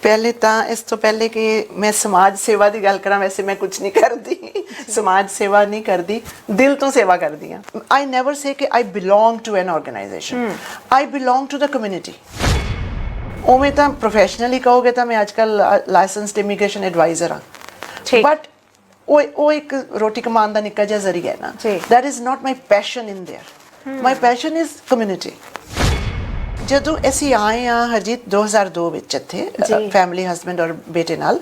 पहले तो इस तो पहले कि मैं समाज सेवा की गल करा, वैसे मैं कुछ नहीं करती, समाज सेवा नहीं करती, दिल तो सेवा करती हाँ। आई नैवर से कि I belong to an organization, I belong to the community. उमें तो प्रोफैशनली कहोगे तो मैं आजकल लाइसेंस्ड इमीग्रेशन एडवाइजर हाँ, बट वो एक रोटी कमान का निक्का जिहा जरिया है ना, that is not my passion in their, my passion is community. ਜਦੋਂ ਅਸੀਂ ਆਏ ਆ ਹਰਜੀਤ 2002 ਵਿੱਚ ਇੱਥੇ ਫੈਮਿਲੀ ਹਸਬੈਂਡ ਔਰ ਬੇਟੇ ਨਾਲ,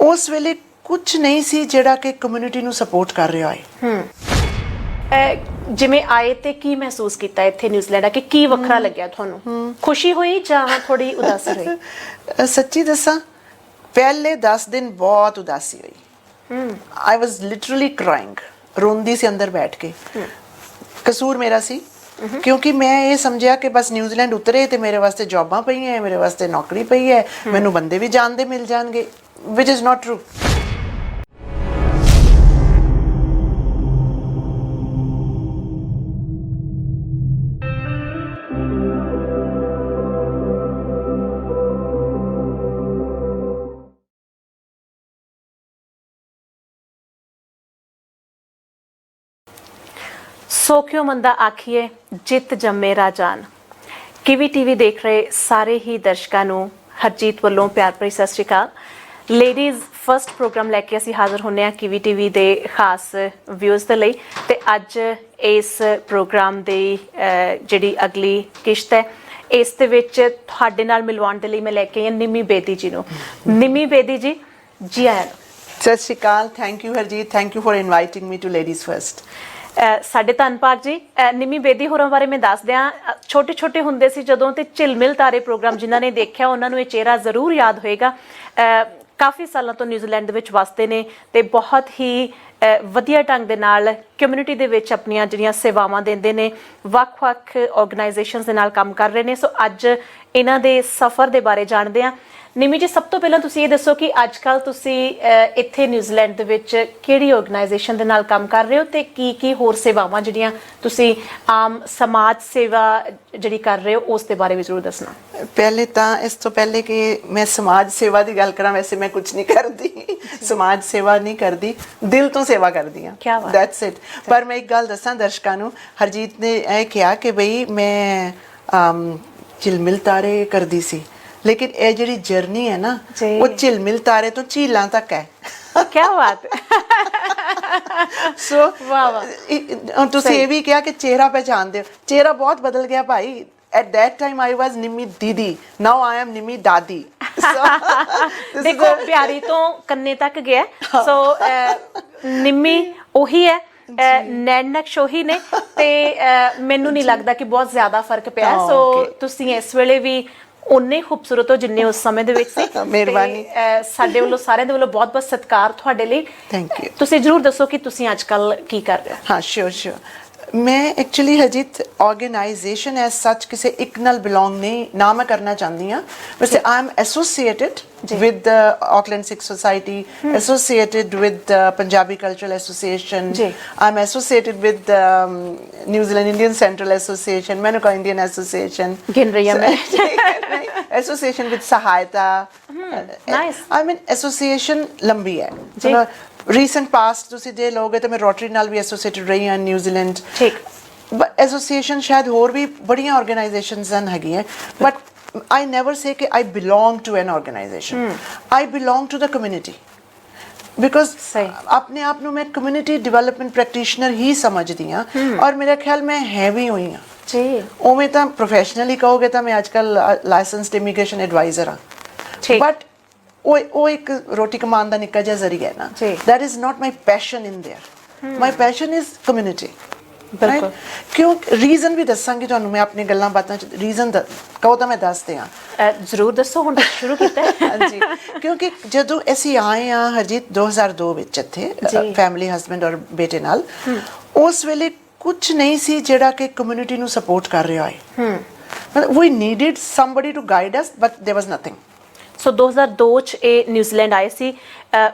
ਉਸ ਵੇਲੇ ਕੁਝ ਨਹੀਂ ਸੀ ਜਿਹੜਾ ਕਿ ਕਮਿਊਨਿਟੀ ਨੂੰ ਸਪੋਰਟ ਕਰ ਰਿਹਾ ਹੈ। ਜਿਵੇਂ ਆਏ ਤੇ ਕੀ ਮਹਿਸੂਸ ਕੀਤਾ ਇੱਥੇ ਨਿਊਜ਼ੀਲੈਂਡ ਆ ਕੇ ਕੀ ਵੱਖਰਾ ਲੱਗਿਆ ਤੁਹਾਨੂੰ? ਖੁਸ਼ੀ ਹੋਈ ਜਾਂ ਥੋੜੀ ਉਦਾਸੀ ਹੋਈ? ਸੱਚੀ ਦੱਸਾਂ, ਪਹਿਲੇ 10 ਦਿਨ ਬਹੁਤ ਉਦਾਸੀ ਹੋਈ। ਆਈ ਵਾਜ਼ ਲਿਟਰਲੀ ਕ੍ਰਾਈਂਗ, ਰੋਂਦੀ ਸੀ ਅੰਦਰ ਬੈਠ ਕੇ। ਕਸੂਰ ਮੇਰਾ ਸੀ, क्योंकि मैं ये समझा कि बस न्यूजीलैंड उतरे तो मेरे वास्ते जॉबां पई है, मेरे वास्ते नौकरी पई है, मैनू बंदे भी जानते मिल जाएंगे, विच इज़ नॉट ट्रू। सो क्यों मंदा आखिए जित जम्मे राजान। किवी टीवी देख रहे सारे ही दर्शकों नूं हरजीत वालों प्यार भरी सत श्री अकाल। लेडीज़ फस्ट प्रोग्राम लैके असीं हाज़र होने आ किवी टीवी दे खास व्यूअर्स दे लई, ते अज इस प्रोग्राम दी जिहड़ी अगली किश्त है, इस दे विच तुहाडे नाल मिलवाउण दे लई मैं लैके आई निमी बेदी जी नूं। निमी बेदी जी, जी आया। सत श्री अकाल, thank you Harjeet, thank you for inviting me to ladies first. ਸਾਡੇ ਧੰਨ ਭਾਗ ਜੀ। ਨਿਮੀ ਬੇਦੀ ਹੋਰਾਂ ਬਾਰੇ ਮੈਂ ਦੱਸ ਦਿਆਂ, ਛੋਟੇ ਛੋਟੇ ਹੁੰਦੇ ਸੀ ਜਦੋਂ ਤੇ ਝਿਲਮਿਲ ਤਾਰੇ ਪ੍ਰੋਗਰਾਮ ਜਿਨ੍ਹਾਂ ਨੇ ਦੇਖਿਆ ਉਹਨਾਂ ਨੂੰ ਇਹ ਚਿਹਰਾ ਜ਼ਰੂਰ ਯਾਦ ਹੋਏਗਾ। ਕਾਫੀ ਸਾਲਾਂ ਤੋਂ ਨਿਊਜ਼ੀਲੈਂਡ ਦੇ ਵਿੱਚ ਵਸਦੇ ਨੇ ਤੇ ਬਹੁਤ ਹੀ ਵਧੀਆ ਢੰਗ ਦੇ ਨਾਲ ਕਮਿਊਨਿਟੀ ਦੇ ਵਿੱਚ ਆਪਣੀਆਂ ਜਿਹੜੀਆਂ ਸੇਵਾਵਾਂ ਦਿੰਦੇ ਨੇ, ਵੱਖ-ਵੱਖ ਆਰਗੇਨਾਈਜੇਸ਼ਨਸ ਦੇ ਨਾਲ ਕੰਮ ਕਰ ਰਹੇ ਨੇ। ਸੋ ਅੱਜ ਇਹਨਾਂ ਦੇ ਸਫ਼ਰ ਦੇ ਬਾਰੇ ਜਾਣਦੇ ਹਾਂ। ਨਿਮੀ ਜੀ, ਸਭ ਤੋਂ ਪਹਿਲਾਂ ਤੁਸੀਂ ਇਹ ਦੱਸੋ ਕਿ ਅੱਜ ਕੱਲ੍ਹ ਤੁਸੀਂ ਇੱਥੇ ਨਿਊਜ਼ੀਲੈਂਡ ਦੇ ਵਿੱਚ ਕਿਹੜੀ ਆਰਗੇਨਾਈਜੇਸ਼ਨ ਦੇ ਨਾਲ ਕੰਮ ਕਰ ਰਹੇ ਹੋ ਤੇ ਕੀ ਹੋਰ ਸੇਵਾਵਾਂ ਜਿਹੜੀਆਂ ਤੁਸੀਂ ਆਮ ਸਮਾਜ ਸੇਵਾ ਜਿਹੜੀ ਕਰ ਰਹੇ ਹੋ ਉਸ ਦੇ ਬਾਰੇ ਵੀ ਜ਼ਰੂਰ ਦੱਸਣਾ। ਪਹਿਲੇ ਤਾਂ ਇਸ ਤੋਂ ਪਹਿਲੇ ਕਿ ਮੈਂ ਸਮਾਜ ਸੇਵਾ ਦੀ ਗੱਲ ਕਰਾਂ, ਵੈਸੇ ਮੈਂ ਕੁਝ ਨਹੀਂ ਕਰਦੀ, ਸਮਾਜ ਸੇਵਾ ਨਹੀਂ ਕਰਦੀ, ਦਿਲ ਤੋਂ ਸੇਵਾ ਕਰਦੀ ਹਾਂ, ਦੈਟਸ ਇਟ। ਪਰ ਮੈਂ ਇੱਕ ਗੱਲ ਦੱਸਾਂ ਦਰਸ਼ਕਾਂ ਨੂੰ, ਹਰਜੀਤ ਨੇ ਇਹ ਕਿਹਾ ਕਿ ਬਈ ਮੈਂ ਝਿਲਮਿਲ ਤਾਰੇ ਕਰਦੀ ਸੀ, लेकिन ये जी जर्नी है ना, वो झिलमिल तारे तो झीलों तक है। क्या बात सो तुसी ये भी कहा कि चेहरा पहचानते हो, चेहरा बहुत बदल गया भाई। At that time I was निमी दीदी, now I am निमी दादी। देखो प्यारी तो कन्ने तक गया, सो निमी ओही है, नैनक्श ओही ने, ते मैनू नहीं लगता कि बहुत ज्यादा फर्क पिया। सो तुसी इस वेले भी उन्ने खूबसूरत हो जिन्ने उस समय दे विच सी। मेहरबानी। साडे वालों सारे दे वालों बहुत बहुत सत्कार तुहाडे लई। Thank you. तुसीं जरूर दसो कि तुसीं अजकल की कर रहे हो। हाँ श्योर। मैं actually Harjeet organization as such किसी एक नाल बिलोंग नहीं ना मैं करना चाहती हाँ, वैसे I am associated with the Auckland Sikh Society, associated with Punjabi Cultural Association, I'm associated with New Zealand Indian Central Association, Manuka Indian Association, गिन रही हूं मैं, association with Sahayata, nice। I mean association लंबी है। Recent past ਤੁਸੀਂ ਦੇ ਲੋਗੇ ਤਾਂ ਮੈਂ ਰੋਟਰੀ ਨਾਲ ਵੀ ਐਸੋਸੀਏਟਡ ਰਹੀ ਹਾਂ ਨਿਊਜ਼ੀਲੈਂਡ। ਠੀਕ। ਐਸੋਸੀਏਸ਼ਨ ਸ਼ਾਇਦ ਹੋਰ ਵੀ ਬੜੀਆਂ ਆਰਗੇਨਾਈਜੇਸ਼ਨਸ ਹਨ ਹੈਗੀਆਂ, ਬਟ I never say कि I belong to an organization, I belong to the community, because अपने आप ਨੂੰ मैं community development practitioner ही समझदी हाँ, और मेरा ख्याल मैं है भी हुई हाँ जी। उमें तो प्रोफेशनली कहोगे तो मैं आजकल लाइसेंस्ड इमीग्रेशन एडवाइजर हाँ, बट वो एक रोटी कमान का निक्का जिहा जरिया है ना, that is not my passion in their, my passion is community. बिल्कुल। क्यों रीजन भी दसांगी तुहानूं मैं अपनी गल्लां बातां च, रीजन कहो तो मैं दस दियां। जरूर दसो, हुण शुरू कीता है। हाँ जी, क्योंकि जदों असीं आए हाँ हरजीत 2002 विच इत्थे फैमिली हसबैंड और बेटे नाल, उस वेले कुछ नहीं सी जिहड़ा कि कम्यूनिटी नूं सपोर्ट कर रहा है। मतलब we needed somebody to guide us, but there was nothing. So 2002 च ਇਹ ਨਿਊਜ਼ੀਲੈਂਡ ਆਏ ਸੀ।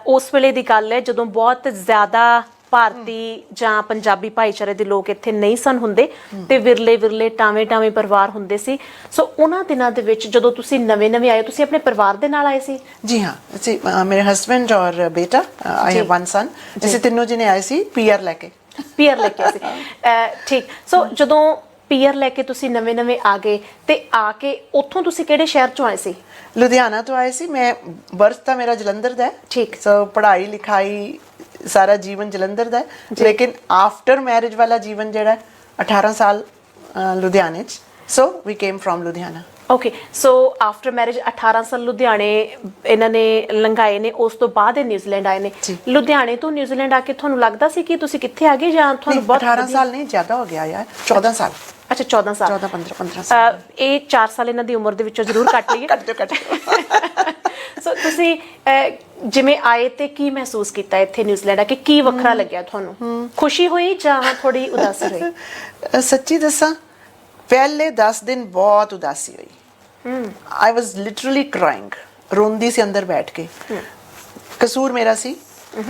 ਉਸ ਵੇਲੇ ਦੀ ਗੱਲ ਹੈ ਜਦੋਂ ਬਹੁਤ ਜ਼ਿਆਦਾ ਭਾਰਤੀ ਜਾਂ ਪੰਜਾਬੀ ਭਾਈਚਾਰੇ ਦੇ ਲੋਕ ਇੱਥੇ ਨਹੀਂ ਸਨ ਹੁੰਦੇ ਤੇ ਵਿਰਲੇ ਟਾਵੇਂ ਪਰਿਵਾਰ ਹੁੰਦੇ ਸੀ। ਸੋ ਉਹਨਾਂ ਦਿਨਾਂ ਦੇ ਵਿੱਚ ਜਦੋਂ ਤੁਸੀਂ ਨਵੇਂ ਆਏ, ਤੁਸੀਂ ਆਪਣੇ ਪਰਿਵਾਰ ਦੇ ਨਾਲ ਆਏ ਸੀ? जी हाँ, मेरे हस्बैंड और बेटा, आई हैव वन सन, ऐसे तीनों जने आए सी पीआर लेके। ਪੀਆਰ ਲੈ ਕੇ ਆਏ ਸੀ, ਠੀਕ। ਸੋ ਜਦੋਂ ਪੀਆਰ ਲੈ ਕੇ ਤੁਸੀਂ ਨਵੇਂ ਆ ਗਏ ਤੇ ਆ ਕੇ ਉੱਥੋਂ ਤੁਸੀਂ ਕਿਹੜੇ ਸ਼ਹਿਰ ਚੋਂ ਆਏ ਸੀ? ਲੁਧਿਆਣਾ ਤੋਂ ਆਏ ਸੀ ਮੈਂ। ਬਰਥ ਤਾਂ ਮੇਰਾ ਜਲੰਧਰ ਦਾ ਹੈ, ਠੀਕ। ਸੋ ਪੜ੍ਹਾਈ ਲਿਖਾਈ ਸਾਰਾ ਜੀਵਨ ਜਲੰਧਰ ਦਾ ਹੈ, ਲੇਕਿਨ ਆਫਟਰ ਮੈਰਿਜ ਵਾਲਾ ਜੀਵਨ ਜਿਹੜਾ 18 ਸਾਲ ਲੁਧਿਆਣੇ 'ਚ, so we came from Ludhiana. Okay, so after marriage 18 ਸਾਲ ਲੁਧਿਆਣੇ ਇਹਨਾਂ ਨੇ ਲੰਘਾਏ ਨੇ, ਉਸ ਤੋਂ ਬਾਅਦ ਇਹ ਨਿਊਜ਼ੀਲੈਂਡ ਆਏ ਨੇ। ਲੁਧਿਆਣੇ ਤੋਂ ਨਿਊਜ਼ੀਲੈਂਡ ਆ ਕੇ ਤੁਹਾਨੂੰ ਲੱਗਦਾ ਸੀ ਕਿ ਤੁਸੀਂ ਕਿੱਥੇ ਆ ਗਏ, ਜਾਂ ਤੁਹਾਨੂੰ ਬਹੁਤ 18 ਸਾਲ ਨਹੀਂ, ਜ਼ਿਆਦਾ ਹੋ ਗਿਆ ਯਾਰ, 14 ਸਾਲ। ਅੱਛਾ, 14 ਸਾਲ। 15 ਸਾਲ। ਇਹ 4 ਸਾਲ ਇਹਨਾਂ ਦੀ ਉਮਰ ਦੇ ਵਿੱਚੋਂ ਜ਼ਰੂਰ ਕੱਟ ਲਈਏ। ਕੱਟ ਸੋ ਤੁਸੀਂ ਜਿਵੇਂ ਆਏ ਤੇ ਕੀ ਮਹਿਸੂਸ ਕੀਤਾ ਇੱਥੇ ਨਿਊਜ਼ੀਲੈਂਡ ਆ ਕੇ? ਕੀ ਵੱਖਰਾ ਲੱਗਿਆ ਤੁਹਾਨੂੰ? ਖੁਸ਼ੀ ਹੋਈ ਜਾਂ ਥੋੜੀ ਉਦਾਸੀ ਹੋਈ? ਸੱਚੀ ਦੱਸਾਂ, ਪਹਿਲੇ 10 ਦਿਨ ਬਹੁਤ ਉਦਾਸੀ ਹੋਈ। ਆਈ ਵਾਜ਼ ਲਿਟਰਲੀ ਕ੍ਰਾਈਂਗ, ਰੋਂਦੀ ਸੀ ਅੰਦਰ ਬੈਠ ਕੇ। ਕਸੂਰ ਮੇਰਾ ਸੀ,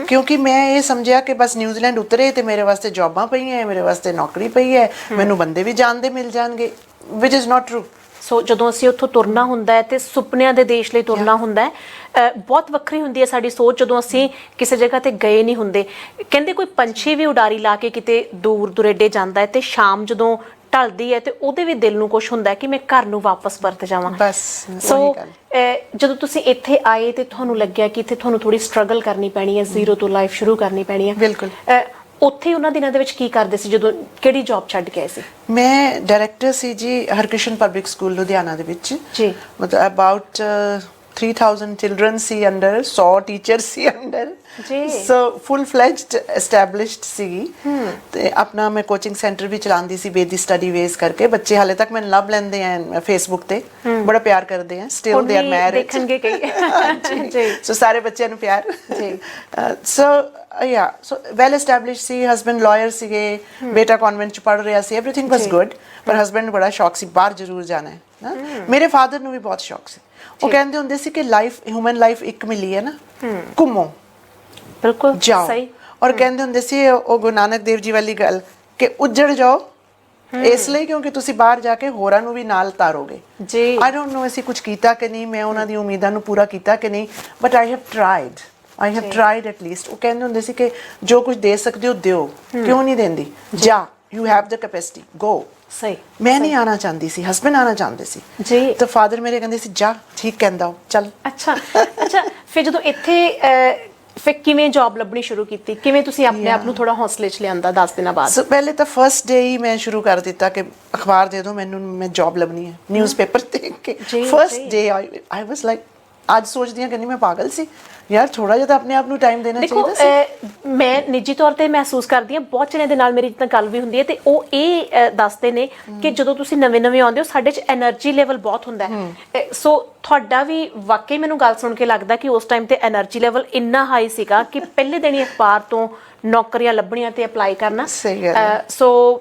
ਕਿਉਂਕਿ ਮੈਂ ਇਹ ਸਮਝਿਆ ਕਿ ਬਸ ਨਿਊਜ਼ੀਲੈਂਡ ਉਤਰੇ ਤੇ ਮੇਰੇ ਵਾਸਤੇ ਜੌਬਾਂ ਪਈਆਂ, ਮੇਰੇ ਵਾਸਤੇ ਨੌਕਰੀ ਪਈ ਹੈ, ਮੈਨੂੰ ਬੰਦੇ ਵੀ ਜਾਣਦੇ ਮਿਲ ਜਾਣਗੇ, ਵਿਚ ਇਜ਼ ਨਾਟ ਟਰੂ। ਸੋ ਜਦੋਂ ਅਸੀਂ ਉੱਥੋਂ ਤੁਰਨਾ ਹੁੰਦਾ ਹੈ ਤੇ ਸੁਪਨਿਆਂ ਦੇ ਦੇਸ਼ ਲਈ ਤੁਰਨਾ ਹੁੰਦਾ ਹੈ, ਬਹੁਤ ਵੱਖਰੀ ਹੁੰਦੀ ਹੈ ਸਾਡੀ ਸੋਚ ਜਦੋਂ ਅਸੀਂ ਕਿਸੇ ਜਗ੍ਹਾ ਤੇ ਗਏ ਨਹੀਂ ਹੁੰਦੇ। ਕਹਿੰਦੇ ਕੋਈ ਪੰਛੀ ਵੀ ਉਡਾਰੀ ਲਾ ਕੇ ਕਿਤੇ ਦੂਰ ਦੁਰੇਡੇ ਜਾਂਦਾ ਹੈ ਤੇ ਸ਼ਾਮ ਜਦੋਂ ਢਲਦੀ ਹੈ ਤੇ ਉਹਦੇ ਵੀ ਦਿਲ ਨੂੰ ਕੁਝ ਹੁੰਦਾ ਹੈ ਕਿ ਮੈਂ ਘਰ ਨੂੰ ਵਾਪਸ ਪਰਤ ਜਾਵਾਂ। ਬਸ ਸੋ ਜਦੋਂ ਤੁਸੀਂ ਇੱਥੇ ਆਏ ਤੇ ਤੁਹਾਨੂੰ ਲੱਗਿਆ ਕਿ ਇੱਥੇ ਤੁਹਾਨੂੰ ਥੋੜੀ ਸਟਰਗਲ ਕਰਨੀ ਪੈਣੀ ਹੈ, ਜ਼ੀਰੋ ਤੋਂ ਲਾਈਫ ਸ਼ੁਰੂ ਕਰਨੀ ਪੈਣੀ ਹੈ। ਬਿਲਕੁਲ। ਉੱਥੇ ਉਹਨਾਂ ਦਿਨਾਂ ਦੇ ਵਿੱਚ ਕੀ ਕਰਦੇ ਸੀ ਜਦੋਂ ਕਿਹੜੀ ਜੌਬ ਛੱਡ ਕੇ ਆਏ ਸੀ? ਮੈਂ ਡਾਇਰੈਕਟਰ ਸੀ ਜੀ ਹਰਕ੍ਰਿਸ਼ਨ ਪਬਲਿਕ ਸਕੂਲ ਲੁਧਿਆਣਾ ਦੇ ਵਿੱਚ ਜੀ। ਮਤਲਬ about 3000 children C under, 100 teachers C under ਜੀ। ਸੋ ਫੁੱਲ ਫਲੈਜਡ ਐਸਟੈਬਲਿਸ਼ਡ ਸੀਗੀ ਤੇ ਆਪਣਾ ਮੈਂ ਕੋਚਿੰਗ ਸੈਂਟਰ ਵੀ ਚਲਾਉਂਦੀ ਸੀ, ਬੇਦੀ ਸਟੱਡੀ ਵੇਸ ਕਰਕੇ। ਬੱਚੇ ਹਾਲੇ ਤੱਕ ਮੈਨੂੰ ਲੱਭ ਲੈਂਦੇ ਆ ਫੇਸਬੁੱਕ ਤੇ, ਬੜਾ ਪਿਆਰ ਕਰਦੇ ਆ, ਸਟਿਲ ਦੇ ਆਰ ਮੈਰਿਡ, ਦੇਖਣਗੇ ਕਈ। ਜੀ। ਸੋ ਸਾਰੇ ਬੱਚਿਆਂ ਨੂੰ ਪਿਆਰ ਜੀ। ਸੋ ਸੋ ਵੈਲ ਐਸਟੈਬਲਿਸ਼ਡ ਸੀ। ਹਸਬੈਂਡ ਲਾਇਰ ਸੀਗੇ, ਬੇਟਾ ਕਨਵੈਂਟ ਚ ਪੜ੍ਹ ਰਿਹਾ ਸੀ, ਐਵਰੀਥਿੰਗ ਵਾਸ ਗੁੱਡ। ਪਰ ਹਸਬੈਂਡ ਨੂੰ ਬੜਾ ਸ਼ੌਕ ਸੀ ਬਾਹਰ ਜ਼ਰੂਰ ਜਾਣਾ ਹੈ। ਮੇਰੇ ਫਾਦਰ ਨੂੰ ਵੀ ਬਹੁਤ ਸ਼ੌਕ ਸੀ। ਉਹ ਕਹਿੰਦੇ ਹੁੰਦੇ ਸੀ ਕਿ ਲਾਈਫ, ਹਿਊਮਨ ਲਾਈਫ ਇੱਕ ਮਿਲੀ ਹੈ ਨਾ, ਘੁੰਮੋ, ਬਿਲਕੁਲ ਜਾਓ। ਸਹੀ। ਔਰ ਕਹਿੰਦੇ ਹੁੰਦੇ ਸੀ ਉਹ ਗੁਰੂ ਨਾਨਕ ਦੇਵ ਜੀ ਵਾਲੀ ਗੱਲ ਕਿ ਉੱਜੜ ਜਾਓ, ਇਸ ਲਈ ਕਿਉਂਕਿ ਤੁਸੀਂ ਬਾਹਰ ਜਾ ਕੇ ਹੋਰਾਂ ਨੂੰ ਵੀ ਨਾਲ ਤਾਰੋਗੇ। ਜੀ। ਆਈ ਡੋਂਟ ਨੋ ਅਸੀਂ ਕੁਝ ਕੀਤਾ ਕਿ ਨਹੀਂ, ਮੈਂ ਉਹਨਾਂ ਦੀ ਉਮੀਦਾਂ ਨੂੰ ਪੂਰਾ ਕੀਤਾ ਕਿ ਨਹੀਂ, but I have tried at least. ਉਹ ਕਹਿੰਦੇ ਹੁੰਦੇ ਸੀ ਕਿ ਜੋ ਕੁਝ ਦੇ ਸਕਦੇ ਹੋ ਦਿਓ, ਕਿਉਂ ਨਹੀਂ ਦਿੰਦੀ, ਜਾ, ਯੂ ਹੈਵ ਦ ਕੈਪੈਸਿਟੀ, ਗੋ। ਸਹੀ। ਮੈਂ ਨਹੀਂ ਆਣਾ ਚਾਹੁੰਦੀ ਸੀ, ਹਸਬੈਂਡ ਆਣਾ ਚਾਹੁੰਦੇ ਸੀ ਜੀ। ਤਾਂ ਫਾਦਰ ਮੇਰੇ ਕਹਿੰਦੇ ਸੀ ਜਾ, ਠੀਕ ਕਹਿੰਦਾ ਉਹ, ਚੱਲ। ਅੱਛਾ। ਫਿਰ ਜਦੋਂ ਇੱਥੇ ਫਿਰ ਕਿਵੇਂ ਜੌਬ ਲੱਭਣੀ ਸ਼ੁਰੂ ਕੀਤੀ? ਕਿਵੇਂ ਤੁਸੀਂ ਆਪਣੇ ਆਪ ਨੂੰ ਥੋੜਾ ਹੌਸਲੇ 'ਚ ਲਿਆਂਦਾ 10 ਦਿਨਾਂ ਬਾਅਦ? ਸੋ ਪਹਿਲੇ ਤਾਂ ਫਰਸਟ ਡੇ ਹੀ ਮੈਂ ਸ਼ੁਰੂ ਕਰ ਦਿੱਤਾ ਕਿ ਅਖਬਾਰ ਦੇ ਦਿਓ ਮੈਨੂੰ, ਮੈਂ ਜੌਬ ਲੱਭਣੀ ਹੈ, ਨਿਊਜ਼ਪੇਪਰ ਦੇਖ ਕੇ। First day I was like, ਅੱਜ ਸੋਚਦੀ ਹਾਂ ਕਿ ਨਹੀਂ ਮੈਂ ਪਾਗਲ ਸੀ ਯਾਰ, ਥੋੜਾ ਜਿਹਾ ਤਾਂ ਆਪਣੇ ਆਪ ਨੂੰ ਟਾਈਮ ਦੇਣਾ ਚਾਹੀਦਾ ਸੀ। ਮੈਂ ਨਿੱਜੀ ਤੌਰ ਤੇ ਮਹਿਸੂਸ ਕਰਦੀ ਹਾਂ, ਬਹੁਤ ਜਣਿਆਂ ਦੇ ਨਾਲ ਮੇਰੀ ਜਿੱਦਾਂ ਗੱਲ ਵੀ ਹੁੰਦੀ ਹੈ ਤੇ ਉਹ ਇਹ ਦੱਸਦੇ ਨੇ ਕਿ ਜਦੋਂ ਤੁਸੀਂ ਨਵੇਂ ਆਉਂਦੇ ਹੋ ਸਾਡੇ 'ਚ એનર્ਜੀ ਲੈਵਲ ਬਹੁਤ ਹੁੰਦਾ ਹੈ। ਸੋ ਤੁਹਾਡਾ ਵੀ ਵਾਕਈ ਮੈਨੂੰ ਗੱਲ ਸੁਣ ਕੇ ਲੱਗਦਾ ਕਿ ਉਸ ਟਾਈਮ ਤੇ એનર્ਜੀ ਲੈਵਲ ਇੰਨਾ ਹਾਈ ਸੀਗਾ ਕਿ ਪਹਿਲੇ ਦਿਨ ਹੀ ਅਖਬਾਰ ਤੋਂ ਨੌਕਰੀਆਂ ਲੱਭਣੀਆਂ ਤੇ ਅਪਲਾਈ ਕਰਨਾ। ਸੋ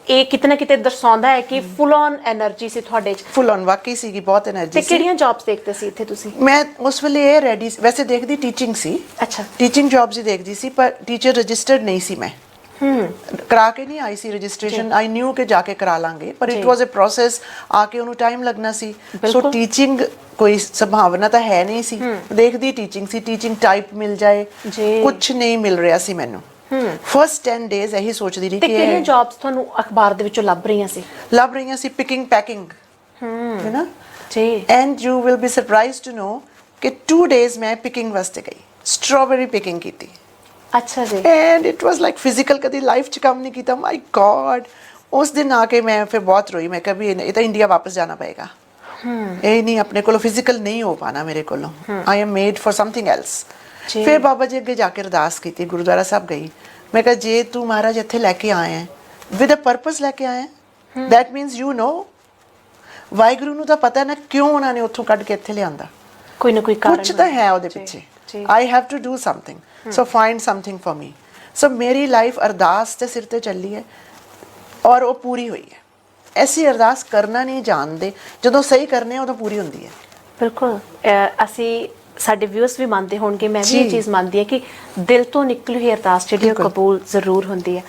ਇਹ ਕਿਤੇ ਨਾ ਕਿਤੇ ਦਰਸਾਉਂਦਾ ਹੈ ਕਿ ਫੁੱਲ ਔਨ એનર્ਜੀ ਸੀ ਤੁਹਾਡੇ 'ਚ। ਫੁੱਲ ਔਨ ਵਾਕਈ ਸੀਗੀ, ਬਹੁਤ એનર્ਜੀ ਤੇ ਸੀ। ਕਿਹੜੀਆਂ ਜੌਬਸ ਦੇਖਦੇ ਸੀ ਇੱਥੇ ਤੁਸੀਂ? ਮੈਂ ਉਸ ਵੇਲੇ ਇਹ ਰੈਡੀ, ਵੈਸੇ ਦੇਖਦੀ ਟੀਚਿੰਗ ਸੀ। ਅੱਛਾ। ਟੀਚਿੰਗ ਜੌਬਸ ਹੀ ਦੇਖਦੀ ਸੀ, ਪਰ ਟੀਚਰ ਰਜਿਸਟਰਡ ਨਹੀਂ ਸੀ ਮੈਂ। ਕਰਾ ਕੇ ਨਹੀਂ ਆਈ ਸੀ ਰਜਿਸਟ੍ਰੇਸ਼ਨ। ਆਈ ਨਿਊ ਕਿ ਜਾ ਕੇ ਕਰਾ ਲਾਂਗੇ, ਪਰ ਇਟ ਵਾਸ ਅ ਪ੍ਰੋਸੈਸ, ਆ ਕੇ ਉਹਨੂੰ ਟਾਈਮ ਲੱਗਣਾ ਸੀ। ਸੋ ਟੀਚਿੰਗ ਕੋਈ ਸੰਭਾਵਨਾ ਤਾਂ ਹੈ ਨਹੀਂ ਸੀ। ਦੇਖਦੀ ਟੀਚਿੰਗ ਸੀ, ਟੀਚਿੰਗ ਟਾਈਪ ਮਿਲ ਜਾਏ, ਕੁਝ ਨਹੀਂ ਮਿਲ ਰਿਹਾ ਸੀ ਮੈਨੂੰ। ਫਸਟ 10 ਡੇਜ਼ ਇਹੀ ਸੋਚਦੀ ਰਹੀ ਕਿ ਕਿਹੜੀਆਂ ਜੌਬਸ ਤੁਹਾਨੂੰ ਅਖਬਾਰ ਦੇ ਵਿੱਚੋਂ ਲੱਭ ਰਹੀਆਂ ਸੀ? ਪਿਕਿੰਗ, ਪੈਕਿੰਗ, ਹੈ ਨਾ ਜੀ। And you will be surprised to know ਕਿ 2 ਡੇਜ਼ ਮੈਂ ਪਿਕਿੰਗ ਵਾਸਤੇ ਗਈ, ਸਟ੍ਰਾਬੇਰੀ ਪਿਕਿੰਗ ਕੀਤੀ। ਅੱਛਾ ਜੀ। And it was like physical, ਕਦੀ ਲਾਈਫ 'ਚ ਕੰਮ ਨਹੀਂ ਕੀਤਾ। ਮਾਈ ਗॉड, ਉਸ ਦਿਨ ਆ ਕੇ ਮੈਂ ਫਿਰ ਬਹੁਤ ਰੋਈ। ਮੈਂ ਕਿਹਾ ਵੀ ਇਹ ਤਾਂ ਇੰਡੀਆ ਵਾਪਸ ਜਾਣਾ ਪਏਗਾ, ਇਹ ਨਹੀਂ, ਆਪਣੇ ਕੋਲੋਂ ਫਿਜ਼ੀਕਲ ਨਹੀਂ ਹੋ ਪਾਣਾ ਮੇਰੇ ਕੋਲੋਂ। I am made for something else. ਫਿਰ ਬਾਬਾ ਜੀ ਅੱਗੇ ਜਾ ਕੇ ਅਰਦਾਸ ਕੀਤੀ, ਗੁਰਦੁਆਰਾ ਸਾਹਿਬ ਗਈ। ਮੈਂ ਕਿਹਾ ਜੇ ਤੂੰ ਮਹਾਰਾਜ ਇੱਥੇ ਲੈ ਕੇ ਆਇਆ ਹੈ ਵਿਦ ਅ ਪਰਪਸ ਲੈ ਕੇ ਆਇਆ ਹੈ, that means you know, Waheguru ਨੂੰ ਤਾਂ ਪਤਾ ਨਾ ਕਿਉਂ ਉਹਨਾਂ ਨੇ ਉੱਥੋਂ ਕੱਢ ਕੇ ਇੱਥੇ ਲਿਆਂਦਾ। ਕੋਈ ਨਾ ਕੋਈ ਕਾਰਨ ਕੁਝ ਤਾਂ ਹੈ ਉਹਦੇ ਪਿੱਛੇ। I have to do something, so find something for me. So ਮੇਰੀ ਲਾਈਫ ਅਰਦਾਸ ਦੇ ਸਿਰ ਤੇ ਚੱਲੀ ਹੈ ਔਰ ਉਹ ਪੂਰੀ ਹੋਈ ਹੈ। ਐਸੀ ਅਰਦਾਸ ਕਰਨਾ ਨਹੀਂ ਜਾਣਦੇ, ਜਦੋਂ ਸਹੀ ਕਰਨੇ ਉਦੋਂ ਪੂਰੀ ਹੁੰਦੀ ਹੈ। ਬਿਲਕੁਲ। ਅਸੀਂ ਸਾਡੇ ਵਿਊਅਰਸ ਵੀ ਮੰਨਦੇ ਹੋਣਗੇ, ਮੈਂ ਵੀ ਜੀ। ਇਹ ਚੀਜ਼ ਮੰਨਦੀ ਹਾਂ ਕਿ ਦਿਲ ਤੋਂ ਨਿਕਲੀ ਹੋਈ ਅਰਦਾਸ ਜਿਹੜੀ ਉਹ ਬਿਲਕੁਲ। ਕਬੂਲ ਜ਼ਰੂਰ ਹੁੰਦੀ ਹੈ।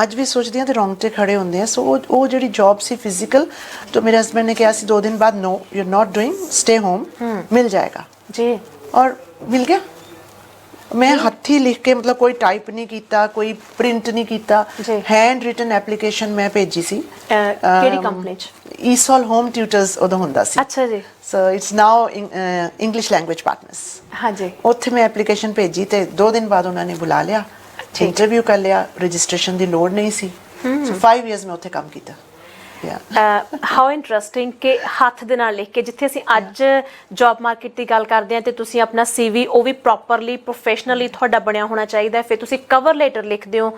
ਅੱਜ ਵੀ ਸੋਚਦੀ ਹਾਂ ਤੇ ਰੌਂਗਟੇ ਖੜੇ ਹੁੰਦੇ ਆ। ਸੋ ਉਹ ਜਿਹੜੀ ਜੌਬ ਸੀ ਫਿਜ਼ੀਕਲ, ਤਾਂ ਮੇਰੇ ਹਸਬੈਂਡ ਨੇ ਕਿਹਾ ਸੀ 2 ਦਿਨ ਬਾਅਦ, no you are not doing, stay home, मिल जाएगा। ਜੀ और मिल गया। मैं हत्थी लिख के, मतलब कोई टाइप नहीं किया, कोई प्रिंट नहीं किया, जी। हैंड रिटन एप्लीकेशन मैं भेजी सी। ਕਿਹੜੀ ਕੰਪਨੀ 'ਚ? ईसॉल होम ट्यूटर्स उदों हुंदा सी। ਅੱਛਾ ਜੀ। So it's now English language partners. ਹਾਂਜੀ ਉੱਥੇ ਮੈਂ ਐਪਲੀਕੇਸ਼ਨ ਭੇਜੀ ਤੇ 2 ਦਿਨ ਬਾਅਦ ਉਹਨਾਂ ਨੇ ਬੁਲਾ ਲਿਆ, ਇੰਟਰਵਿਊ ਕਰ ਲਿਆ, ਰਜਿਸਟ੍ਰੇਸ਼ਨ ਦੀ ਲੋੜ ਨਹੀਂ ਸੀ। ਸੋ 5 ਇਅਰਸ ਮੈਂ ਉੱਥੇ ਕੰਮ ਕੀਤਾ। ਹਾਊ ਇੰਟਰਸਟਿੰਗ ਕਿ ਹੱਥ ਦੇ ਨਾਲ ਲਿਖ ਕੇ, ਜਿੱਥੇ ਅਸੀਂ ਅੱਜ ਜੌਬ ਮਾਰਕੀਟ ਦੀ ਗੱਲ ਕਰਦੇ ਹਾਂ ਤੇ ਤੁਸੀਂ ਆਪਣਾ CV ਉਹ ਵੀ ਪ੍ਰੋਪਰਲੀ ਪ੍ਰੋਫੈਸ਼ਨਲੀ ਤੁਹਾਡਾ ਬਣਿਆ ਹੋਣਾ ਚਾਹੀਦਾ ਹੈ, ਫਿਰ ਤੁਸੀਂ ਕਵਰ ਲੈਟਰ ਲਿਖਦੇ ਹੋ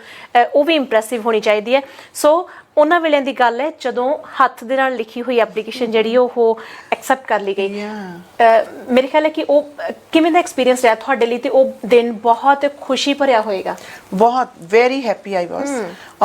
ਉਹ ਵੀ ਇੰਪ੍ਰੈਸਿਵ ਹੋਣੀ ਚਾਹੀਦੀ ਹੈ। ਸੋ ਉਹਨਾਂ ਵੇਲੇ ਦੀ ਗੱਲ ਹੈ ਜਦੋਂ ਹੱਥ ਦੇ ਨਾਲ ਲਿਖੀ ਹੋਈ ਐਪਲੀਕੇਸ਼ਨ ਜਿਹੜੀ ਉਹ ਐਕਸੈਪਟ ਕਰ ਲਈ ਗਈ। ਮੇਰੇ ਖਿਆਲ ਹੈ ਕਿ ਉਹ ਕਿਵੇਂ ਦਾ ਐਕਸਪੀਰੀਅੰਸ ਰਿਹਾ ਤੁਹਾਡੇ ਲਈ, ਤੇ ਉਹ ਦਿਨ ਬਹੁਤ ਖੁਸ਼ੀ ਭਰਿਆ ਹੋਏਗਾ। बहुत वेरी हैप्पी आई वॉज।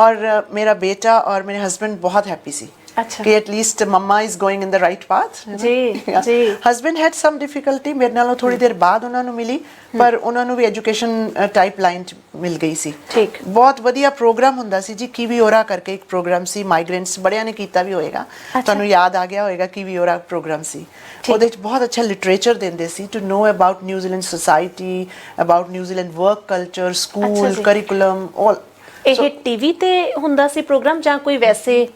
और मेरा बेटा और मेरे हस्बैंड बहुत हैप्पी सी अच्छा। कि at least mamma is going in the right path. जी जी। हस्बैंड हैड सम डिफिकल्टी, मेरे नालों थोड़ी देर बाद उन्होंने मिली, पर उन्होंने भी एजुकेशन टाइप लाइन मिल गई सी। ठीक। बहुत वधिया प्रोग्राम हुंदा सी जी, कीवी ओरा करके एक प्रोग्राम सी, माइग्रेंट्स बड़िया ने कीता भी होएगा, तुहानू याद आ गया होएगा, कीवी ओरा प्रोग्राम सी। ਉਹਦੇ ਵਿੱਚ ਬਹੁਤ ਅੱਛਾ ਲਿਟਰੇਚਰ ਦਿੰਦੇ ਸੀ, to know about New Zealand society, about New Zealand work culture, school curriculum, all. ਇਹ ਟੀਵੀ ਤੇ ਹੁੰਦਾ ਸੀ ਪ੍ਰੋਗਰਾਮ ਜਾਂ ਕੋਈ ਵੈਸੇ?